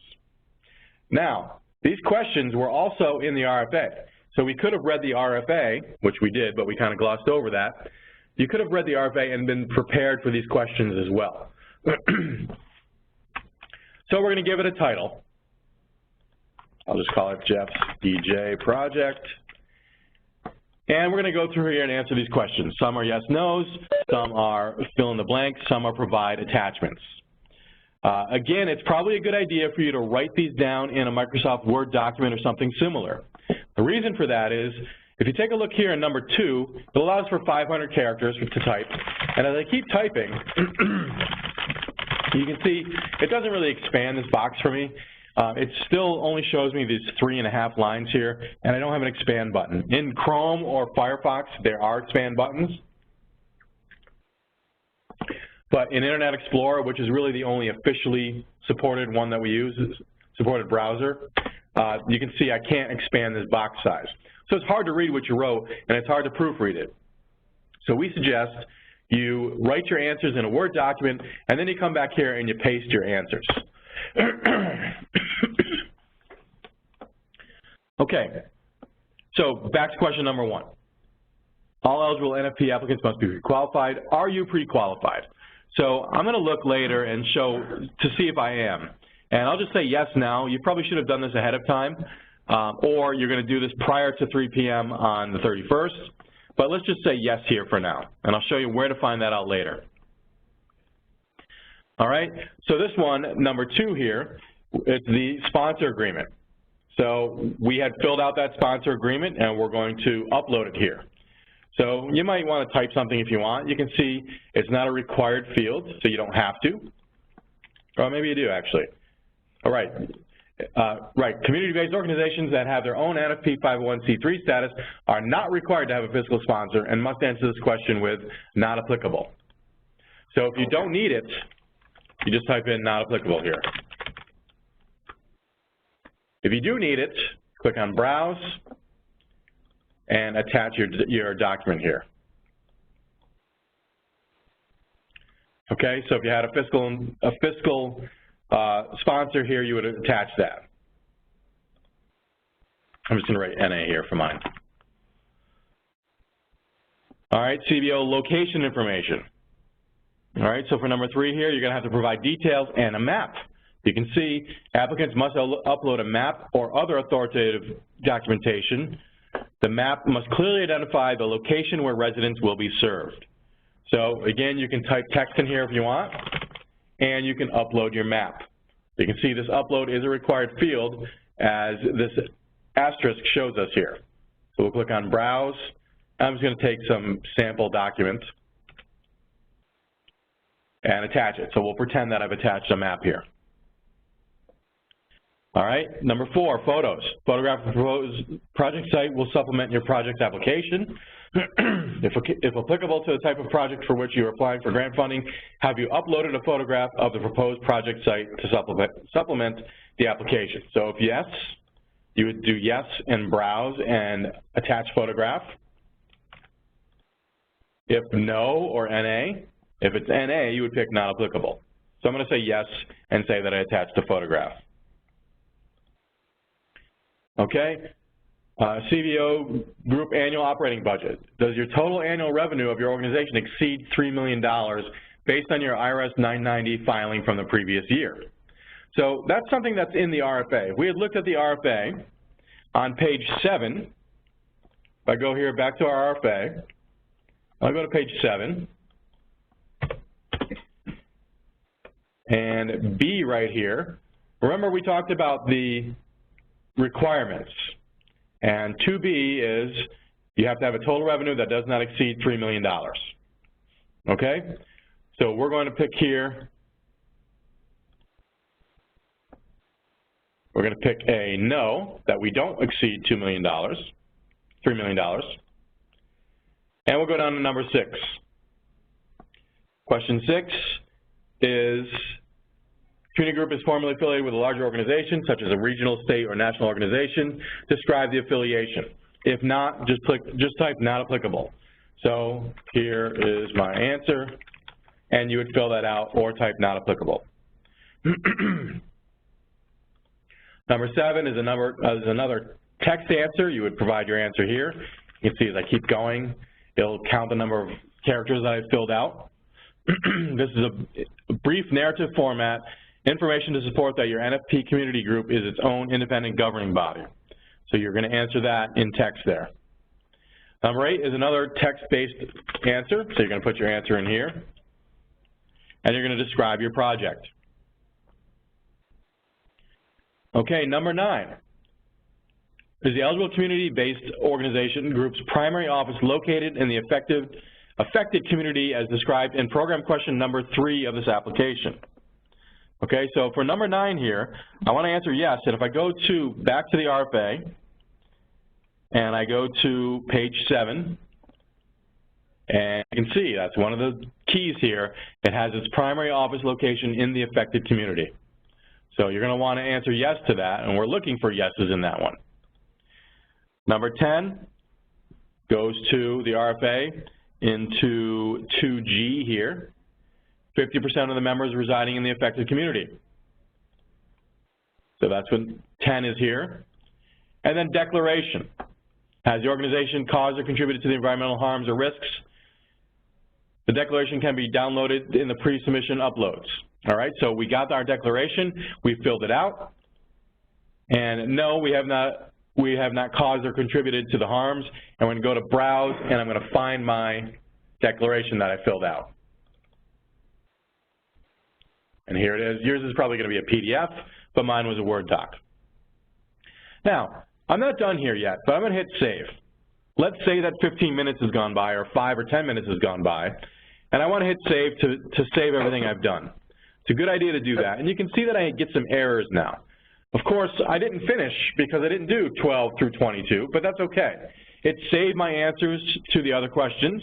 Now, these questions were also in the RFA. So we could have read the RFA, which we did, but we kind of glossed over that. You could have read the RFA and been prepared for these questions as well. So we're going to give it a title. I'll just call it Jeff's EJ project. And we're going to go through here and answer these questions. Some are yes, no's, some are fill in the blank, some are provide attachments. Again, it's probably a good idea for you to write these down in a Microsoft Word document or something similar. The reason for that is, if you take a look here in number 2, it allows for 500 characters to type. And as I keep typing, you can see it doesn't really expand this box for me. It still only shows me these 3.5 lines here, and I don't have an expand button. In Chrome or Firefox, there are expand buttons. But in Internet Explorer, which is really the only officially supported one that we use, supported browser, you can see I can't expand this box size. So it's hard to read what you wrote, and it's hard to proofread it. So we suggest you write your answers in a Word document, and then you come back here and you paste your answers. Okay, so back to question number 1. All eligible NFP applicants must be pre-qualified. Are you pre-qualified? So I'm going to look later and show to see if I am. And I'll just say yes now. You probably should have done this ahead of time, or you're going to do this prior to 3 p.m. on the 31st. But let's just say yes here for now, and I'll show you where to find that out later. All right, so this one, number 2 here, it's the sponsor agreement. So we had filled out that sponsor agreement, and we're going to upload it here. So you might want to type something if you want. You can see it's not a required field, so you don't have to. Or maybe you do, actually. All right. Right, community-based organizations that have their own NFP 501c3 status are not required to have a fiscal sponsor and must answer this question with not applicable. So if you don't need it, you just type in not applicable here. If you do need it, click on Browse and attach your document here. Okay, so if you had a fiscal sponsor here, you would attach that. I'm just going to write NA here for mine. All right, CBO location information. All right, so for number 3 here, you're going to have to provide details and a map. You can see applicants must upload a map or other authoritative documentation. The map must clearly identify the location where residents will be served. So again, you can type text in here if you want, and you can upload your map. You can see this upload is a required field as this asterisk shows us here. So we'll click on Browse. I'm just going to take some sample documents and attach it. So we'll pretend that I've attached a map here. All right, number 4, photos. Photograph of the proposed project site will supplement your project's application. If applicable to the type of project for which you are applying for grant funding, have you uploaded a photograph of the proposed project site to supplement the application? So if yes, you would do yes and browse and attach photograph. If no or NA, if it's NA, you would pick not applicable. So I'm going to say yes and say that I attached a photograph. Okay, CBO group annual operating budget. Does your total annual revenue of your organization exceed $3 million based on your IRS 990 filing from the previous year? So that's something that's in the RFA. If we had looked at the RFA on page 7, if I go here back to our RFA, I'll go to page 7, and B right here, remember we talked about the requirements, and 2B is you have to have a total revenue that does not exceed $3 million. Okay, so we're going to pick here, we're going to pick a no, that we don't exceed $3 million, and we'll go down to number 6. Question 6 is, community group is formally affiliated with a larger organization, such as a regional, state, or national organization. Describe the affiliation. If not, just type not applicable. So here is my answer, and you would fill that out or type not applicable. Number 7 is another text answer. You would provide your answer here. You can see as I keep going, it'll count the number of characters that I've filled out. This is a brief narrative format. Information to support that your NFP community group is its own independent governing body. So you're going to answer that in text there. Number 8 is another text-based answer. So you're going to put your answer in here, and you're going to describe your project. Okay, number 9. Is the eligible community-based organization group's primary office located in the affected community as described in program question number 3 of this application? Okay, so for number 9 here, I want to answer yes, and if I go back to the RFA, and I go to page 7, and you can see that's one of the keys here. It has its primary office location in the affected community. So you're going to want to answer yes to that, and we're looking for yeses in that one. Number 10 goes to the RFA into 2G here. 50% of the members residing in the affected community. So that's what 10 is here. And then declaration. Has the organization caused or contributed to the environmental harms or risks? The declaration can be downloaded in the pre-submission uploads. All right, so we got our declaration, we filled it out, and no, we have not caused or contributed to the harms, and we're going to go to browse, and I'm going to find my declaration that I filled out. And here it is. Yours is probably going to be a PDF, but mine was a Word doc. Now, I'm not done here yet, but I'm going to hit save. Let's say that 15 minutes has gone by, or 5 or 10 minutes has gone by, and I want to hit save to save everything I've done. It's a good idea to do that, and you can see that I get some errors now. Of course, I didn't finish because I didn't do 12 through 22, but that's okay. It saved my answers to the other questions,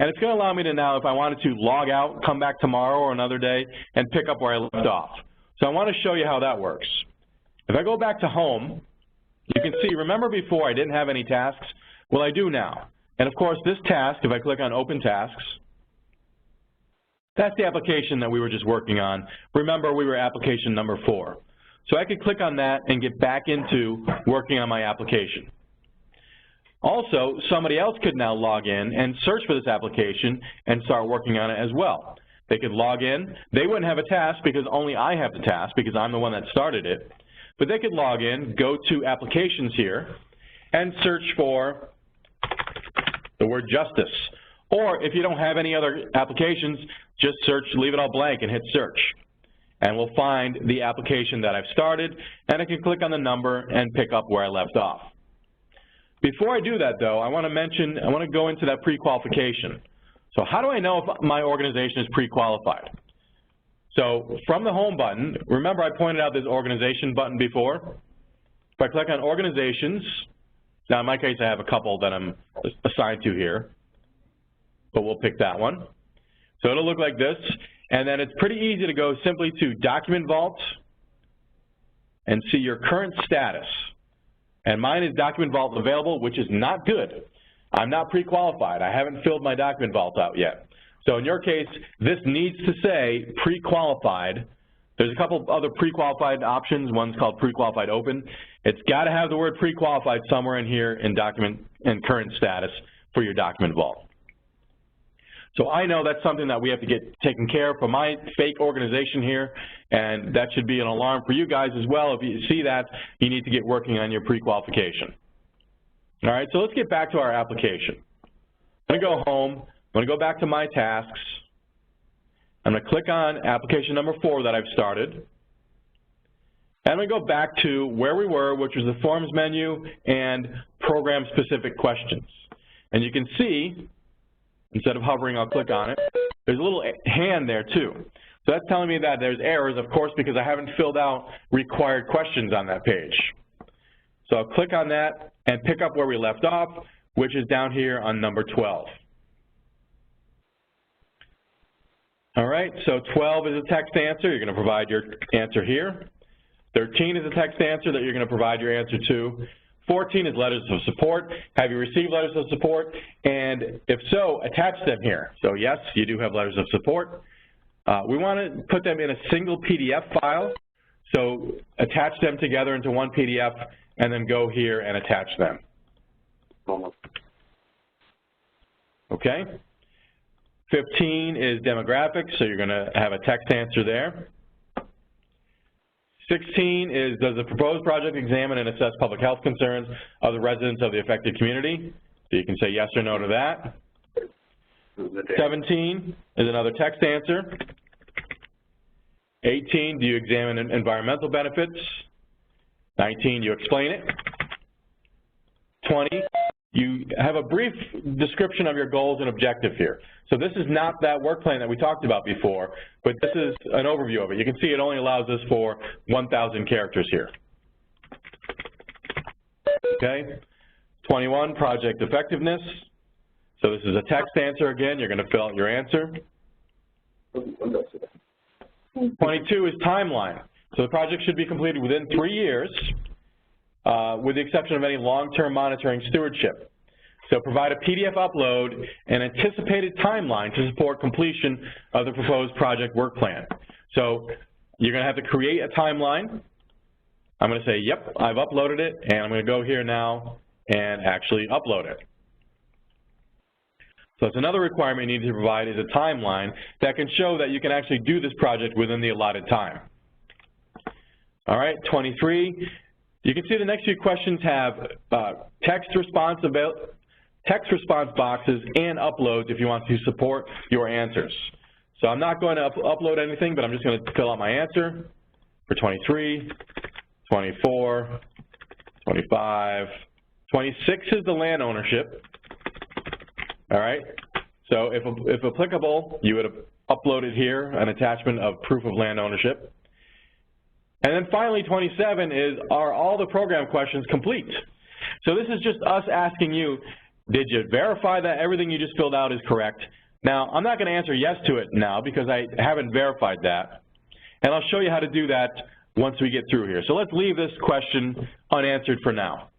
and it's going to allow me to now, if I wanted to, log out, come back tomorrow or another day, and pick up where I left off. So I want to show you how that works. If I go back to home, you can see, remember before I didn't have any tasks? Well, I do now. And of course, this task, if I click on Open Tasks, that's the application that we were just working on. Remember, we were application number 4. So I could click on that and get back into working on my application. Also, somebody else could now log in and search for this application and start working on it as well. They could log in. They wouldn't have a task because only I have the task because I'm the one that started it. But they could log in, go to Applications here, and search for the word justice. Or if you don't have any other applications, just search, leave it all blank and hit search. And we'll find the application that I've started, and I can click on the number and pick up where I left off. Before I do that, though, I want to go into that pre-qualification. So how do I know if my organization is pre-qualified? So from the Home button, remember I pointed out this Organization button before? If I click on Organizations, now in my case I have a couple that I'm assigned to here, but we'll pick that one. So it'll look like this, and then it's pretty easy to go simply to Document Vault and see your current status. And mine is Document Vault Available, which is not good. I'm not pre-qualified. I haven't filled my Document Vault out yet. So in your case, this needs to say pre-qualified. There's a couple other pre-qualified options. One's called pre-qualified open. It's got to have the word pre-qualified somewhere in here in document and current status for your Document Vault. So I know that's something that we have to get taken care of for my fake organization here, and that should be an alarm for you guys as well. If you see that, you need to get working on your pre-qualification. All right, so let's get back to our application. I'm going to go home. I'm going to go back to my tasks. I'm going to click on application number 4 that I've started. And I'm going to go back to where we were, which was the Forms menu and program-specific questions. And you can see, instead of hovering, I'll click on it. There's a little hand there, too. So that's telling me that there's errors, of course, because I haven't filled out required questions on that page. So I'll click on that and pick up where we left off, which is down here on number 12. All right, so 12 is a text answer. You're going to provide your answer here. 13 is a text answer that you're going to provide your answer to. 14 is letters of support. Have you received letters of support? And if so, attach them here. So yes, you do have letters of support. We want to put them in a single PDF file. So attach them together into one PDF and then go here and attach them. Okay. 15 is demographics, so you're going to have a text answer there. 16 is, does the proposed project examine and assess public health concerns of the residents of the affected community? So you can say yes or no to that. 17 is another text answer. 18, do you examine environmental benefits? 19, you explain it. 20, you have a brief description of your goals and objective here. So this is not that work plan that we talked about before, but this is an overview of it. You can see it only allows us for 1,000 characters here. Okay. 21, project effectiveness. So this is a text answer again. You're going to fill out your answer. 22 is timeline. So the project should be completed within 3 years, with the exception of any long-term monitoring stewardship. So provide a PDF upload and anticipated timeline to support completion of the proposed project work plan. So you're going to have to create a timeline. I'm going to say, yep, I've uploaded it, and I'm going to go here now and actually upload it. So it's another requirement you need to provide is a timeline that can show that you can actually do this project within the allotted time. All right, 23. You can see the next few questions have text response boxes and uploads if you want to support your answers. So I'm not going to upload anything, but I'm just going to fill out my answer for 23, 24, 25, 26 is the land ownership. All right, so if applicable, you would have uploaded here an attachment of proof of land ownership. And then finally, 27 is, are all the program questions complete? So this is just us asking you, did you verify that everything you just filled out is correct? Now, I'm not going to answer yes to it now because I haven't verified that. And I'll show you how to do that once we get through here. So let's leave this question unanswered for now.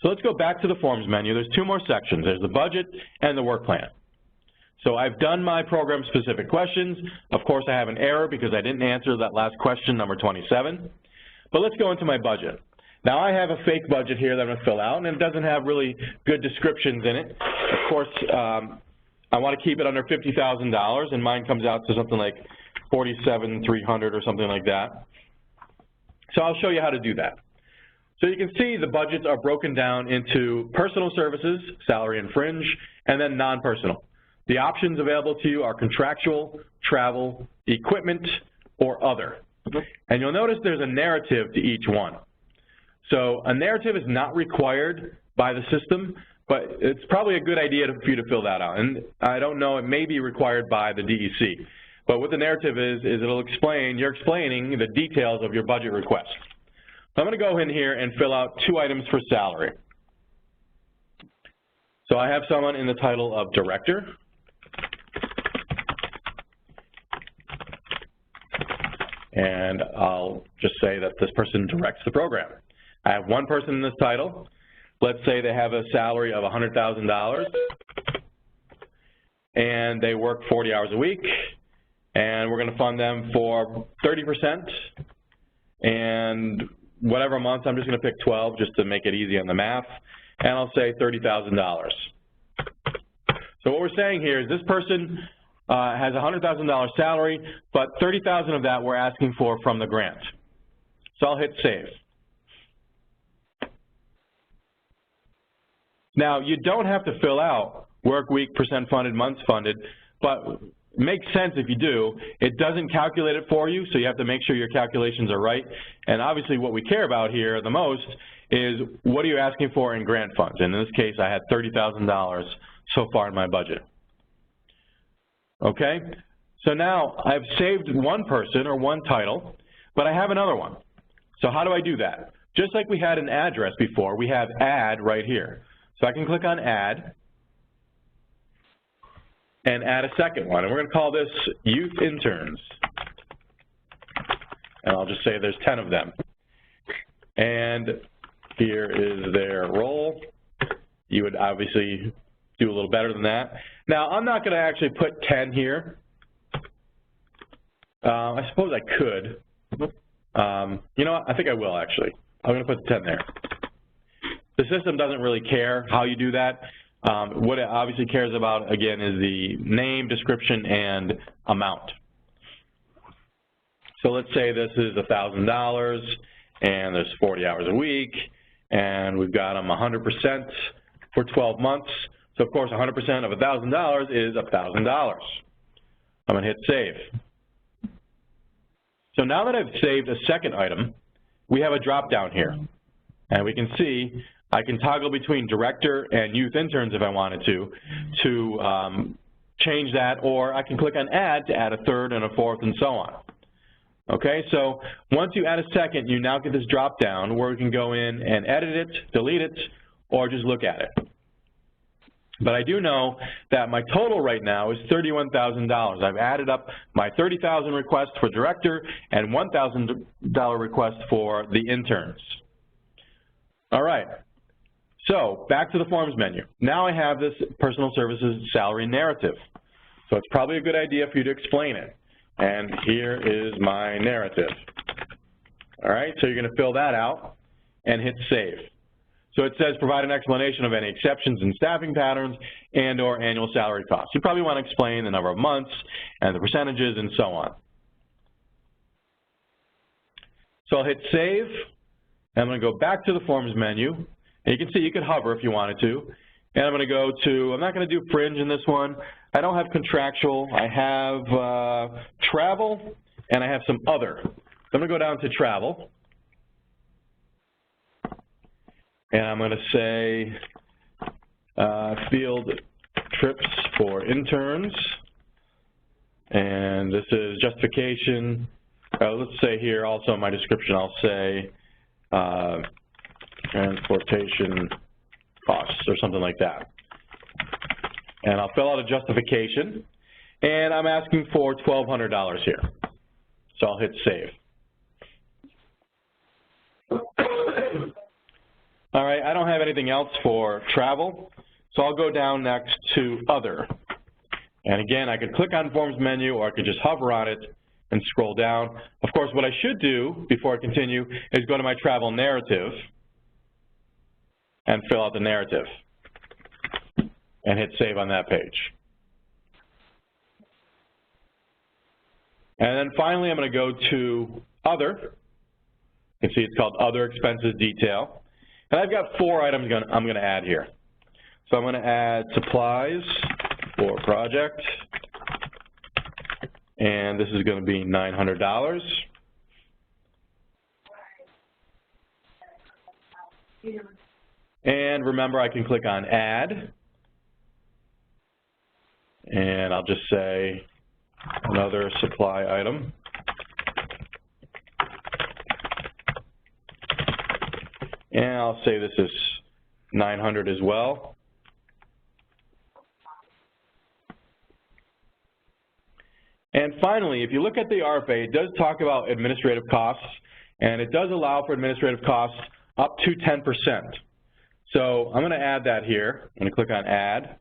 So let's go back to the Forms menu. There's 2 more sections. There's the budget and the work plan. So I've done my program-specific questions. Of course, I have an error because I didn't answer that last question, number 27. But let's go into my budget. Now, I have a fake budget here that I'm going to fill out, and it doesn't have really good descriptions in it. Of course, I want to keep it under $50,000, and mine comes out to something like $47,300 or something like that. So I'll show you how to do that. So you can see the budgets are broken down into personal services, salary and fringe, and then non-personal. The options available to you are contractual, travel, equipment, or other. And you'll notice there's a narrative to each one. So a narrative is not required by the system, but it's probably a good idea for you to fill that out. And I don't know, it may be required by the DEC. But what the narrative is it'll explain, you're explaining the details of your budget request. So I'm going to go in here and fill out 2 items for salary. So I have someone in the title of director. And I'll just say that this person directs the program. I have 1 person in this title. Let's say they have a salary of $100,000 and they work 40 hours a week, and we're going to fund them for 30%, and whatever month, I'm just going to pick 12 just to make it easy on the math, and I'll say $30,000. So what we're saying here is this person has a $100,000 salary, but $30,000 of that we're asking for from the grant. So I'll hit save. Now, you don't have to fill out work week, percent funded, months funded, but it makes sense if you do. It doesn't calculate it for you, so you have to make sure your calculations are right. And obviously what we care about here the most is what are you asking for in grant funds. And in this case, I had $30,000 so far in my budget. Okay, so now I've saved 1 person or 1 title, but I have another one. So how do I do that? Just like we had an address before, we have add right here. So I can click on add and add a second one. And we're going to call this youth interns. And I'll just say there's 10 of them. And here is their role. You would obviously do a little better than that. Now, I'm not going to actually put 10 here. I suppose I could. You know what? I think I will, actually. I'm going to put the 10 there. The system doesn't really care how you do that. What it obviously cares about, again, is the name, description, and amount. So let's say this is $1,000, and there's 40 hours a week, and we've got them 100% for 12 months. So, of course, 100% of $1,000 is $1,000. I'm going to hit save. So now that I've saved a second item, we have a drop-down here. And we can see I can toggle between director and youth interns if I wanted to change that, or I can click on add to add a 3rd and a 4th and so on. Okay, so once you add a second, you now get this drop down where we can go in and edit it, delete it, or just look at it. But I do know that my total right now is $31,000. I've added up my $30,000 request for director and $1,000 request for the interns. All right, so back to the forms menu. Now I have this personal services salary narrative. So it's probably a good idea for you to explain it. And here is my narrative. All right, so you're going to fill that out and hit save. So it says provide an explanation of any exceptions in staffing patterns and or annual salary costs. You probably want to explain the number of months and the percentages and so on. So I'll hit save, and I'm going to go back to the forms menu. And you can see you could hover if you wanted to. And I'm going to go to, I'm not going to do fringe in this one. I don't have contractual. I have travel, and I have some other. So I'm going to go down to travel. And I'm going to say field trips for interns. And this is justification. Let's say here also in my description I'll say transportation costs or something like that. And I'll fill out a justification. And I'm asking for $1,200 here. So I'll hit save. All right, I don't have anything else for travel, so I'll go down next to other. And again, I could click on forms menu or I could just hover on it and scroll down. Of course, what I should do before I continue is go to my travel narrative and fill out the narrative and hit save on that page. And then finally, I'm going to go to other. You can see it's called other expenses detail. And I've got 4 items I'm going to add here. So I'm going to add supplies for project, and this is going to be $900. And remember, I can click on add, and I'll just say another supply item. And I'll say this is $900 as well. And finally, if you look at the RFA, it does talk about administrative costs, and it does allow for administrative costs up to 10%. So I'm going to add that here. I'm going to click on add.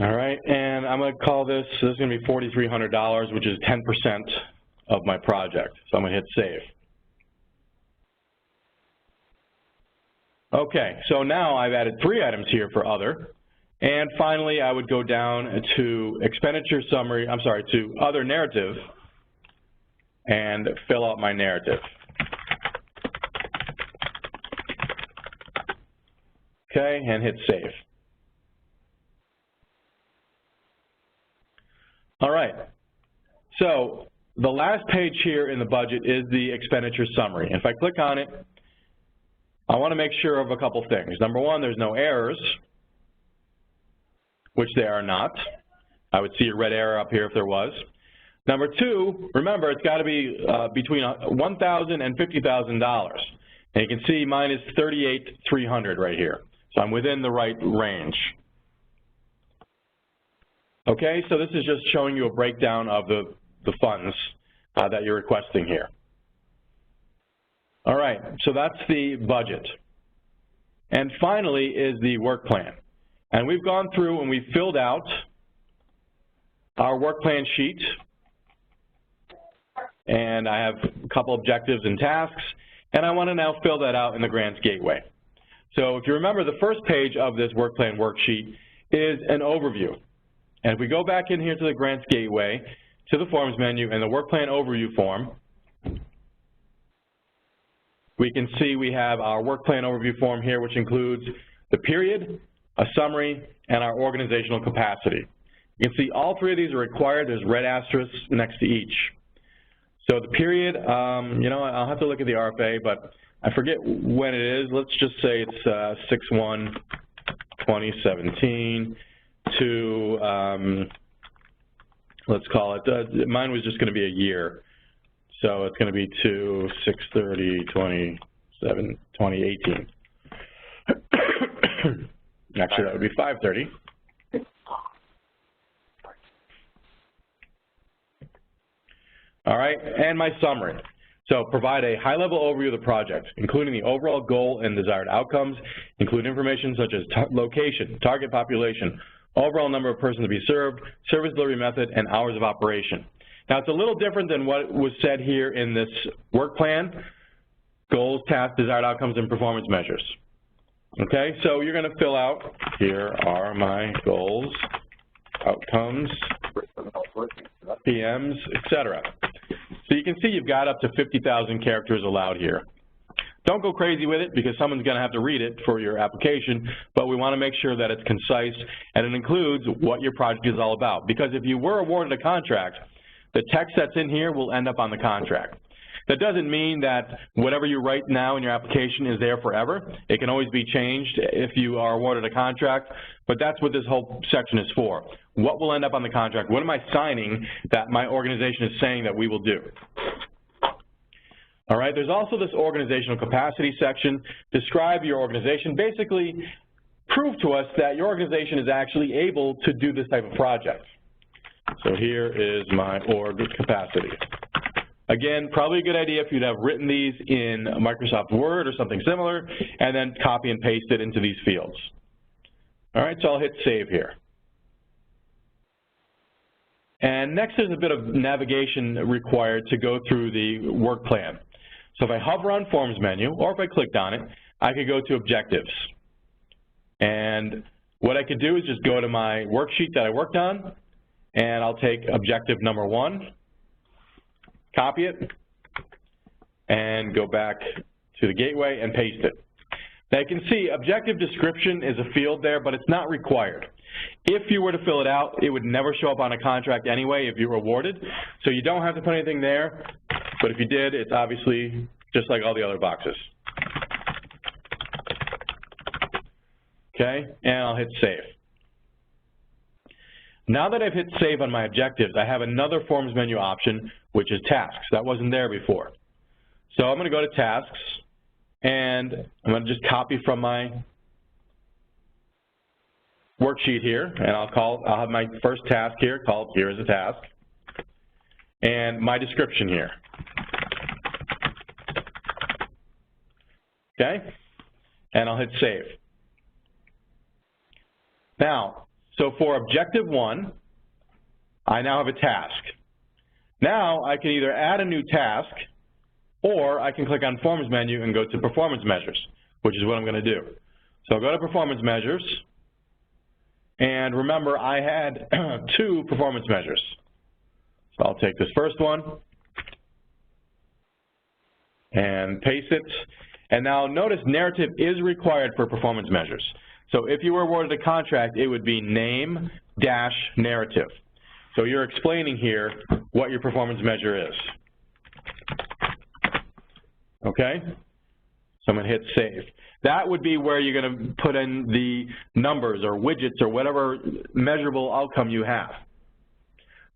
All right, and I'm going to call this is going to be $4,300, which is 10% of my project. So I'm going to hit save. Okay, so now I've added 3 items here for other. And finally, I would go down to expenditure summary, to other narrative and fill out my narrative. Okay, and hit save. All right, so the last page here in the budget is the expenditure summary. And if I click on it, I want to make sure of a couple things. Number one, there's no errors, which there are not. I would see a red arrow up here if there was. Number two, remember, it's got to be between $1,000 and $50,000. And you can see mine is $38,300 right here. So I'm within the right range. Okay, so this is just showing you a breakdown of the funds that you're requesting here. All right, so that's the budget. And finally is the work plan. And we've gone through and we've filled out our work plan sheet. And I have a couple objectives and tasks. And I want to now fill that out in the Grants Gateway. So if you remember, the first page of this work plan worksheet is an overview. And if we go back in here to the Grants Gateway, to the Forms menu and the Work Plan Overview form, we can see we have our Work Plan Overview form here, which includes the period, a summary, and our organizational capacity. You can see all 3 of these are required. There's red asterisks next to each. So the period, you know, I'll have to look at the RFA, but I forget when it is. Let's just say it's 6/1/2017 to let's call it, mine was just going to be a year. So it's going to be 2/6/30/2018. Actually, that would be 5/30. All right, and my summary. So provide a high-level overview of the project, including the overall goal and desired outcomes, include information such as location, target population, overall number of persons to be served, service delivery method, and hours of operation. Now, it's a little different than what was said here in this work plan: goals, tasks, desired outcomes, and performance measures. Okay, so you're going to fill out, here are my goals, outcomes, PMs, etc. So you can see you've got up to 50,000 characters allowed here. Don't go crazy with it because someone's going to have to read it for your application, but we want to make sure that it's concise and it includes what your project is all about. Because if you were awarded a contract, the text that's in here will end up on the contract. That doesn't mean that whatever you write now in your application is there forever. It can always be changed if you are awarded a contract, but that's what this whole section is for. What will end up on the contract? What am I signing that my organization is saying that we will do? All right, there's also this organizational capacity section. Describe your organization. Basically, prove to us that your organization is actually able to do this type of project. So here is my org capacity. Again, probably a good idea if you'd have written these in Microsoft Word or something similar, and then copy and paste it into these fields. All right, so I'll hit save here. And next there's a bit of navigation required to go through the work plan. So if I hover on Forms menu, or if I clicked on it, I could go to Objectives. And what I could do is just go to my worksheet that I worked on, and I'll take objective number 1, copy it, and go back to the gateway and paste it. Now you can see objective description is a field there, but it's not required. If you were to fill it out, it would never show up on a contract anyway if you were awarded, so you don't have to put anything there, but if you did, it's obviously just like all the other boxes. Okay, and I'll hit save. Now that I've hit save on my objectives, I have another Forms menu option, which is tasks. That wasn't there before. So I'm going to go to tasks, and I'm going to just copy from my worksheet here, and I'll have my first task here called here is a task, and my description here. Okay, and I'll hit save. Now, so for objective 1, I now have a task. Now I can either add a new task, or I can click on Forms menu and go to Performance Measures, which is what I'm going to do. So I'll go to Performance Measures, and remember I had 2 performance measures. So I'll take this first one and paste it. And now notice narrative is required for performance measures. So if you were awarded a contract, it would be name-narrative. So you're explaining here what your performance measure is. Okay? So I'm going to hit save. That would be where you're going to put in the numbers or widgets or whatever measurable outcome you have.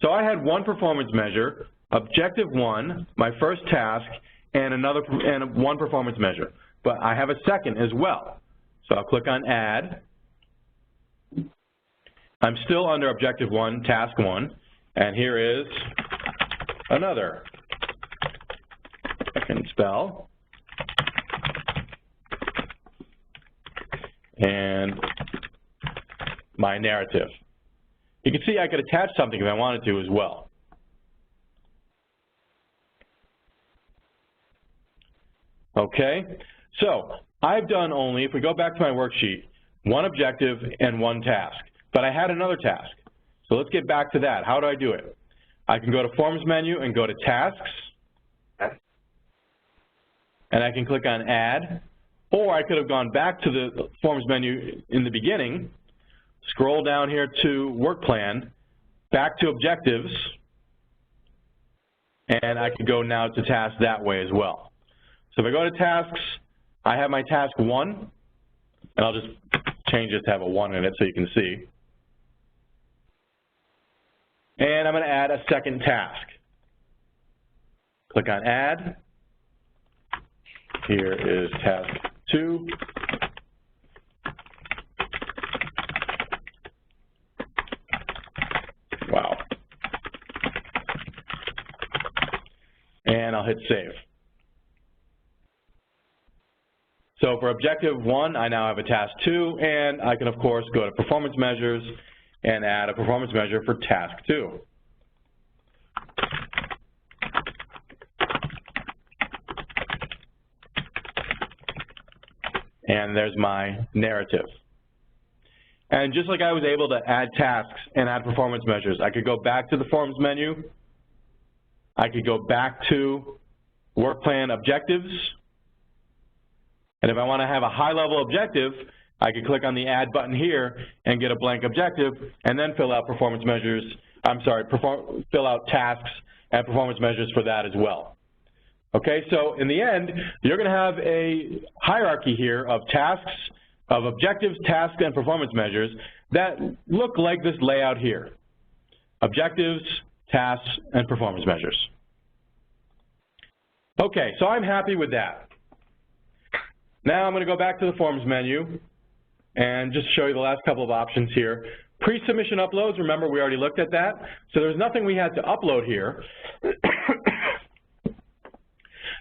So I had 1 performance measure, objective 1, my first task, and 1 performance measure. But I have a second as well. So I'll click on Add. I'm still under Objective 1, Task 1, and here is another. I can spell. And my narrative. You can see I could attach something if I wanted to as well. Okay, so I've done only, if we go back to my worksheet, 1 objective and 1 task, but I had another task. So let's get back to that. How do I do it? I can go to Forms menu and go to Tasks, and I can click on Add, or I could have gone back to the Forms menu in the beginning, scroll down here to Work Plan, back to Objectives, and I could go now to Tasks that way as well. So if I go to Tasks, I have my Task 1, and I'll just change it to have a 1 in it so you can see. and I'm going to add a second task. Click on Add. Here is task 2. Wow. And I'll hit Save. So for objective 1, I now have a task 2, and I can, of course, go to Performance Measures and add a performance measure for task 2. And there's my narrative. And just like I was able to add tasks and add performance measures, I could go back to the Forms menu. I could go back to Workplan Objectives. And if I want to have a high-level objective, I could click on the Add button here and get a blank objective, and then fill out performance measures. Fill out tasks and performance measures for that as well. Okay, so in the end, you're going to have a hierarchy here of tasks, of objectives, tasks, and performance measures that look like this layout here. Objectives, tasks, and performance measures. Okay, so I'm happy with that. Now I'm going to go back to the Forms menu and just show you the last couple of options here. Pre-submission uploads, remember we already looked at that, so there's nothing we had to upload here.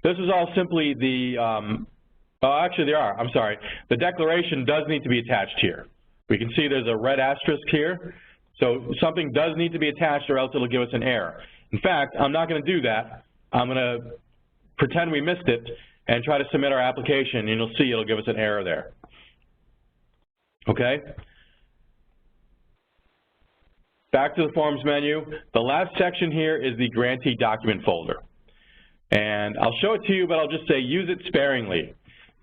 This is all simply the, actually there are, I'm sorry. The declaration does need to be attached here. We can see there's a red asterisk here, so something does need to be attached or else it'll give us an error. In fact, I'm not going to do that. I'm going to pretend we missed it and try to submit our application, and you'll see it'll give us an error there. Okay? Back to the Forms menu. The last section here is the Grantee document folder. And I'll show it to you, but I'll just say use it sparingly.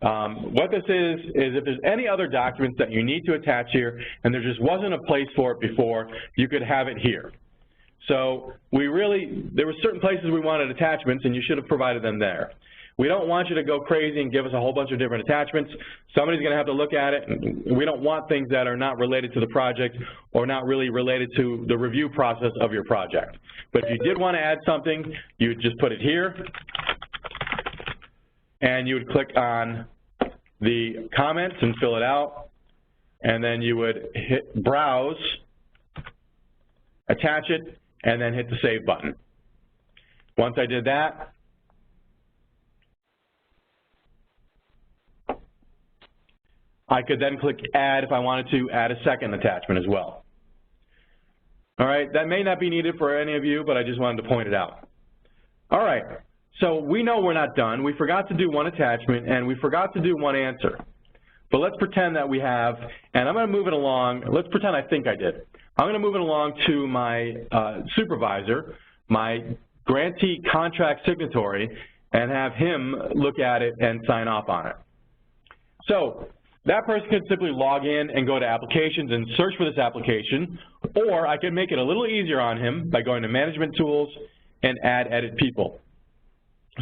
What this is if there's any other documents that you need to attach here and there just wasn't a place for it before, you could have it here. So there were certain places we wanted attachments, and you should have provided them there. We don't want you to go crazy and give us a whole bunch of different attachments. Somebody's going to have to look at it. We don't want things that are not related to the project or not really related to the review process of your project. But if you did want to add something, you would just put it here, and you would click on the comments and fill it out, and then you would hit Browse, attach it, and then hit the Save button. Once I did that, I could then click Add if I wanted to add a second attachment as well. All right, that may not be needed for any of you, but I just wanted to point it out. All right, so we know we're not done. We forgot to do one attachment, and we forgot to do one answer. But let's pretend that we have, and I'm going to move it along. Let's pretend I think I did. I'm going to move it along to my supervisor, my Grantee Contract Signatory, and have him look at it and sign off on it. So that person could simply log in and go to Applications and search for this application, or I could make it a little easier on him by going to Management Tools and Add Edit People.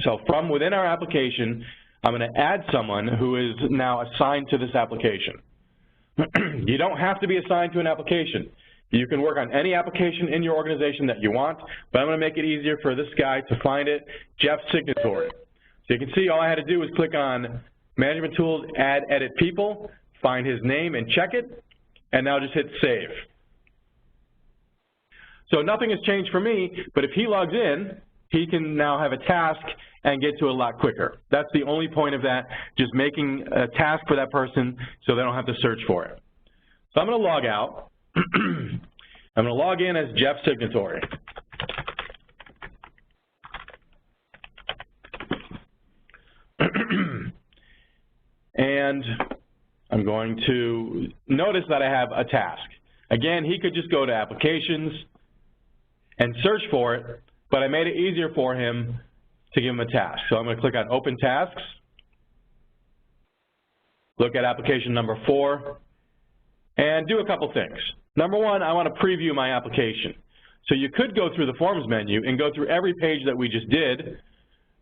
So from within our application, I'm going to add someone who is now assigned to this application. You don't have to be assigned to an application. You can work on any application in your organization that you want, but I'm going to make it easier for this guy to find it, Jeff Signatory. So you can see all I had to do was click on Management Tools, Add Edit People, find his name and check it, and now just hit Save. So nothing has changed for me, but if he logs in, he can now have a task and get to it a lot quicker. That's the only point of that, just making a task for that person so they don't have to search for it. So I'm going to log out. I'm going to log in as Jeff Signatory. And I'm going to notice that I have a task. Again, he could just go to Applications and search for it, but I made it easier for him to give him a task. So I'm going to click on Open Tasks, look at application number 4, and do a couple things. Number one, I want to preview my application. So you could go through the Forms menu and go through every page that we just did.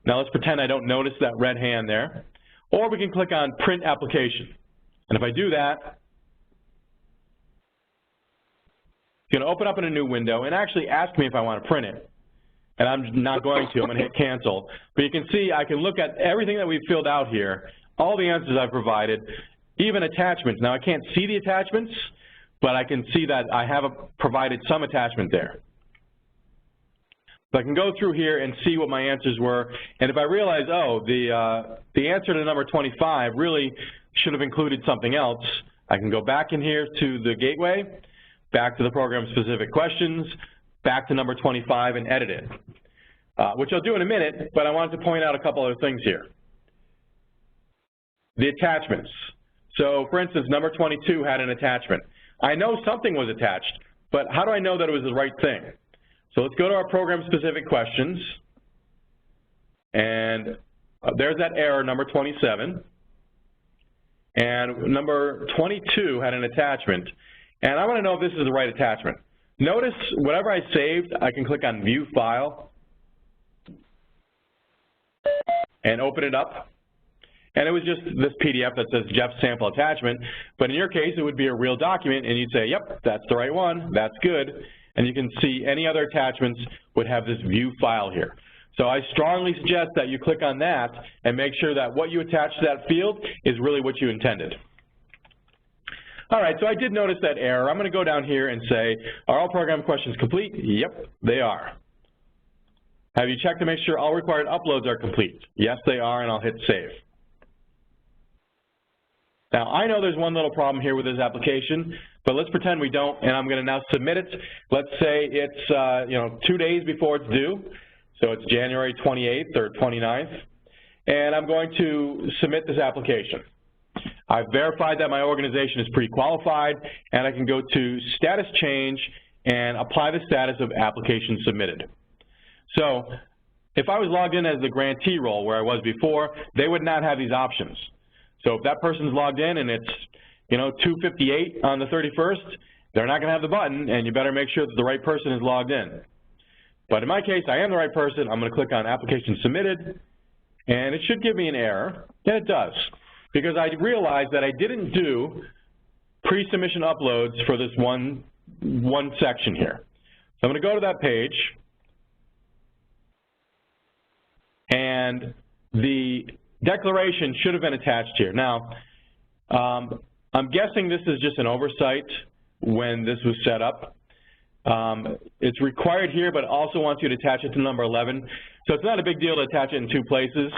Now let's pretend I don't notice that red hand there. Or we can click on Print Application. And if I do that, going to open up in a new window and actually ask me if I want to print it. And I'm not going to. I'm going to hit cancel. But you can see I can look at everything that we've filled out here, all the answers I've provided, even attachments. Now, I can't see the attachments, but I can see that I have provided some attachment there. So I can go through here and see what my answers were, and if I realize, oh, the answer to number 25 really should have included something else, I can go back in here to the gateway, back to the program-specific questions, back to number 25 and edit it, which I'll do in a minute, but I wanted to point out a couple other things here. The attachments. So, for instance, number 22 had an attachment. I know something was attached, but how do I know that it was the right thing? So let's go to our program-specific questions, and there's that error, number 27. And number 22 had an attachment, and I want to know if this is the right attachment. Notice whatever I saved, I can click on View File and open it up. And it was just this PDF that says Jeff's sample attachment, but in your case it would be a real document and you'd say, yep, that's the right one, that's good. And you can see any other attachments would have this View File here. So I strongly suggest that you click on that and make sure that what you attach to that field is really what you intended. All right, so I did notice that error. I'm going to go down here and say, are all program questions complete? Yep, they are. Have you checked to make sure all required uploads are complete? Yes, they are, and I'll hit Save. Now, I know there's one little problem here with this application, but let's pretend we don't, and I'm going to now submit it. Let's say it's 2 days before it's due, so it's January 28th or 29th, and I'm going to submit this application. I've verified that my organization is pre-qualified, and I can go to Status Change and apply the status of application submitted. So if I was logged in as the grantee role where I was before, they would not have these options. So if that person's logged in and it's 2:58 on the 31st, they're not going to have the button, and you better make sure that the right person is logged in. But in my case, I am the right person. I'm going to click on Application Submitted, and it should give me an error, and it does, because I realized that I didn't do pre-submission uploads for this one section here. So I'm going to go to that page, and the declaration should have been attached here. Now, I'm guessing this is just an oversight when this was set up. It's required here, but also wants you to attach it to number 11. So it's not a big deal to attach it in 2 places.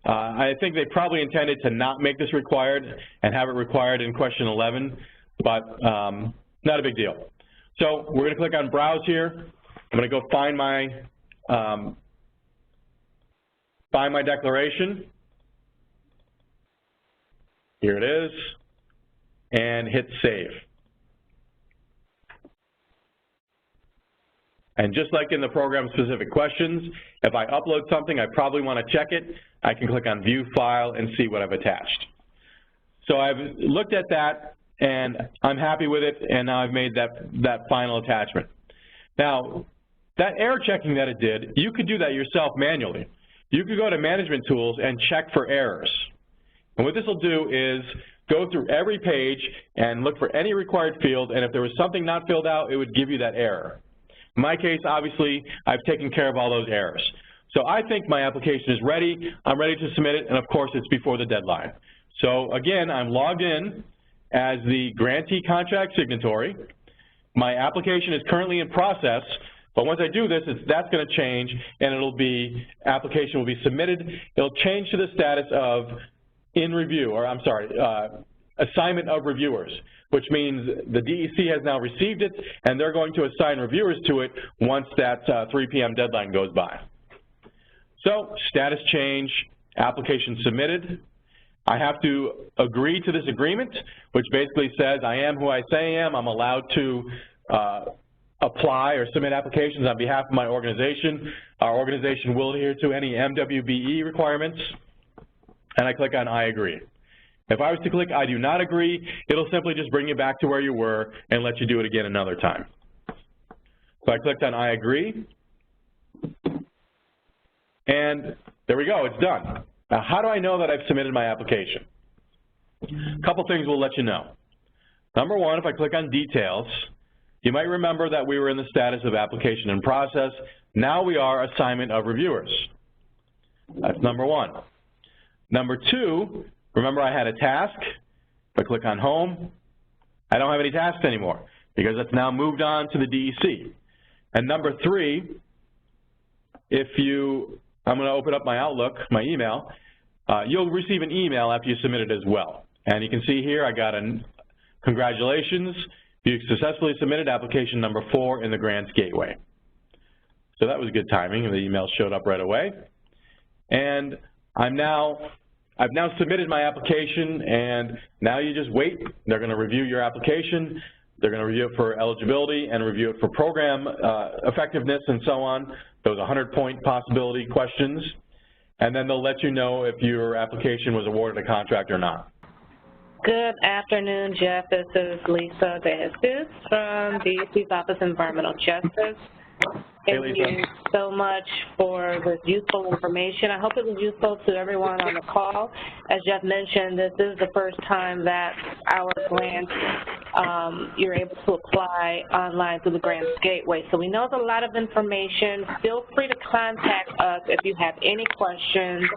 I think they probably intended to not make this required and have it required in question 11, but not a big deal. So we're going to click on Browse here. I'm going to go find my declaration. Here it is, and hit Save. And just like in the program-specific questions, if I upload something, I probably want to check it. I can click on View File and see what I've attached. So I've looked at that, and I'm happy with it, and now I've made that final attachment. Now, that error checking that it did, you could do that yourself manually. You could go to Management Tools and check for errors. And what this will do is go through every page and look for any required field, and if there was something not filled out, it would give you that error. In my case, obviously, I've taken care of all those errors. So I think my application is ready. I'm ready to submit it, and of course, it's before the deadline. So again, I'm logged in as the Grantee Contract Signatory. My application is currently in process, but once I do this, that's going to change, and application will be submitted. It'll change to the status of in review, or I'm sorry, assignment of reviewers, which means the DEC has now received it, and they're going to assign reviewers to it once that 3 p.m. deadline goes by. So, status change, application submitted. I have to agree to this agreement, which basically says I am who I say I am. I'm allowed to apply or submit applications on behalf of my organization. Our organization will adhere to any MWBE requirements. And I click on I agree. If I was to click I do not agree, it'll simply just bring you back to where you were and let you do it again another time. So I clicked on I agree, and there we go, it's done. Now how do I know that I've submitted my application? A couple things will let you know. Number one, if I click on details, You might remember that we were in the status of application in process. Now we are assignment of reviewers. That's number one. Number two, remember I had a task. If I click on home, I don't have any tasks anymore because it's now moved on to the DEC. And number three, I'm going to open up my Outlook, my email. You'll receive an email after you submit it as well. And you can see here I got a congratulations, you successfully submitted application number 4 in the Grants Gateway. So that was good timing, and the email showed up right away. And I've now submitted my application, and now you just wait. They're going to review your application. They're going to review it for eligibility and review it for program effectiveness and so on, those 100-point possibility questions. And then they'll let you know if your application was awarded a contract or not. Good afternoon, Jeff. This is Lisa De Jesus from DEC's Office of Environmental Justice. Thank you so much for this useful information. I hope it was useful to everyone on the call. As Jeff mentioned, this is the first time that our grant, you're able to apply online through the Grants Gateway. So we know it's a lot of information. Feel free to contact us if you have any questions.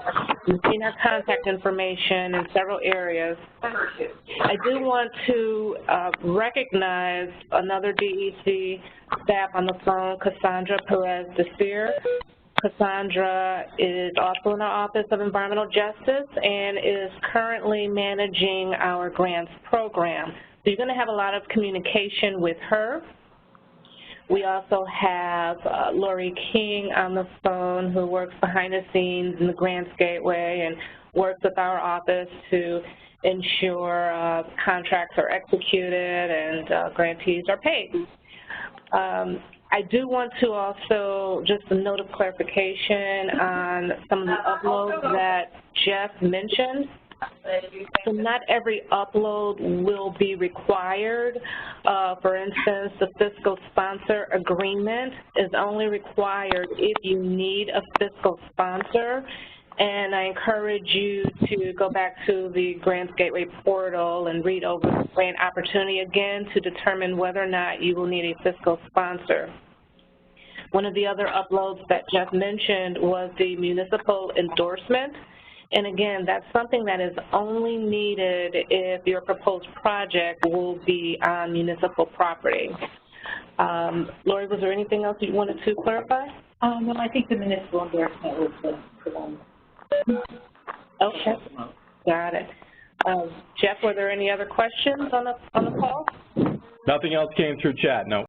You've seen our contact information in several areas. I do want to recognize another DEC staff on the phone, Cassandra Perez-Desir. Cassandra is also in our Office of Environmental Justice and is currently managing our grants program. So you're going to have a lot of communication with her. We also have Lori King on the phone, who works behind the scenes in the Grants Gateway and works with our office to ensure contracts are executed and grantees are paid. I do want to also, just a note of clarification on some of the uploads that Jeff mentioned. So not every upload will be required. For instance, the fiscal sponsor agreement is only required if you need a fiscal sponsor. And I encourage you to go back to the Grants Gateway portal and read over the grant opportunity again to determine whether or not you will need a fiscal sponsor. One of the other uploads that Jeff mentioned was the municipal endorsement. And again, that's something that is only needed if your proposed project will be on municipal property. Lori, was there anything else you wanted to clarify? No, I think the municipal endorsement was the one. Okay, got it. Jeff, were there any other questions on the call? Nothing else came through chat, no.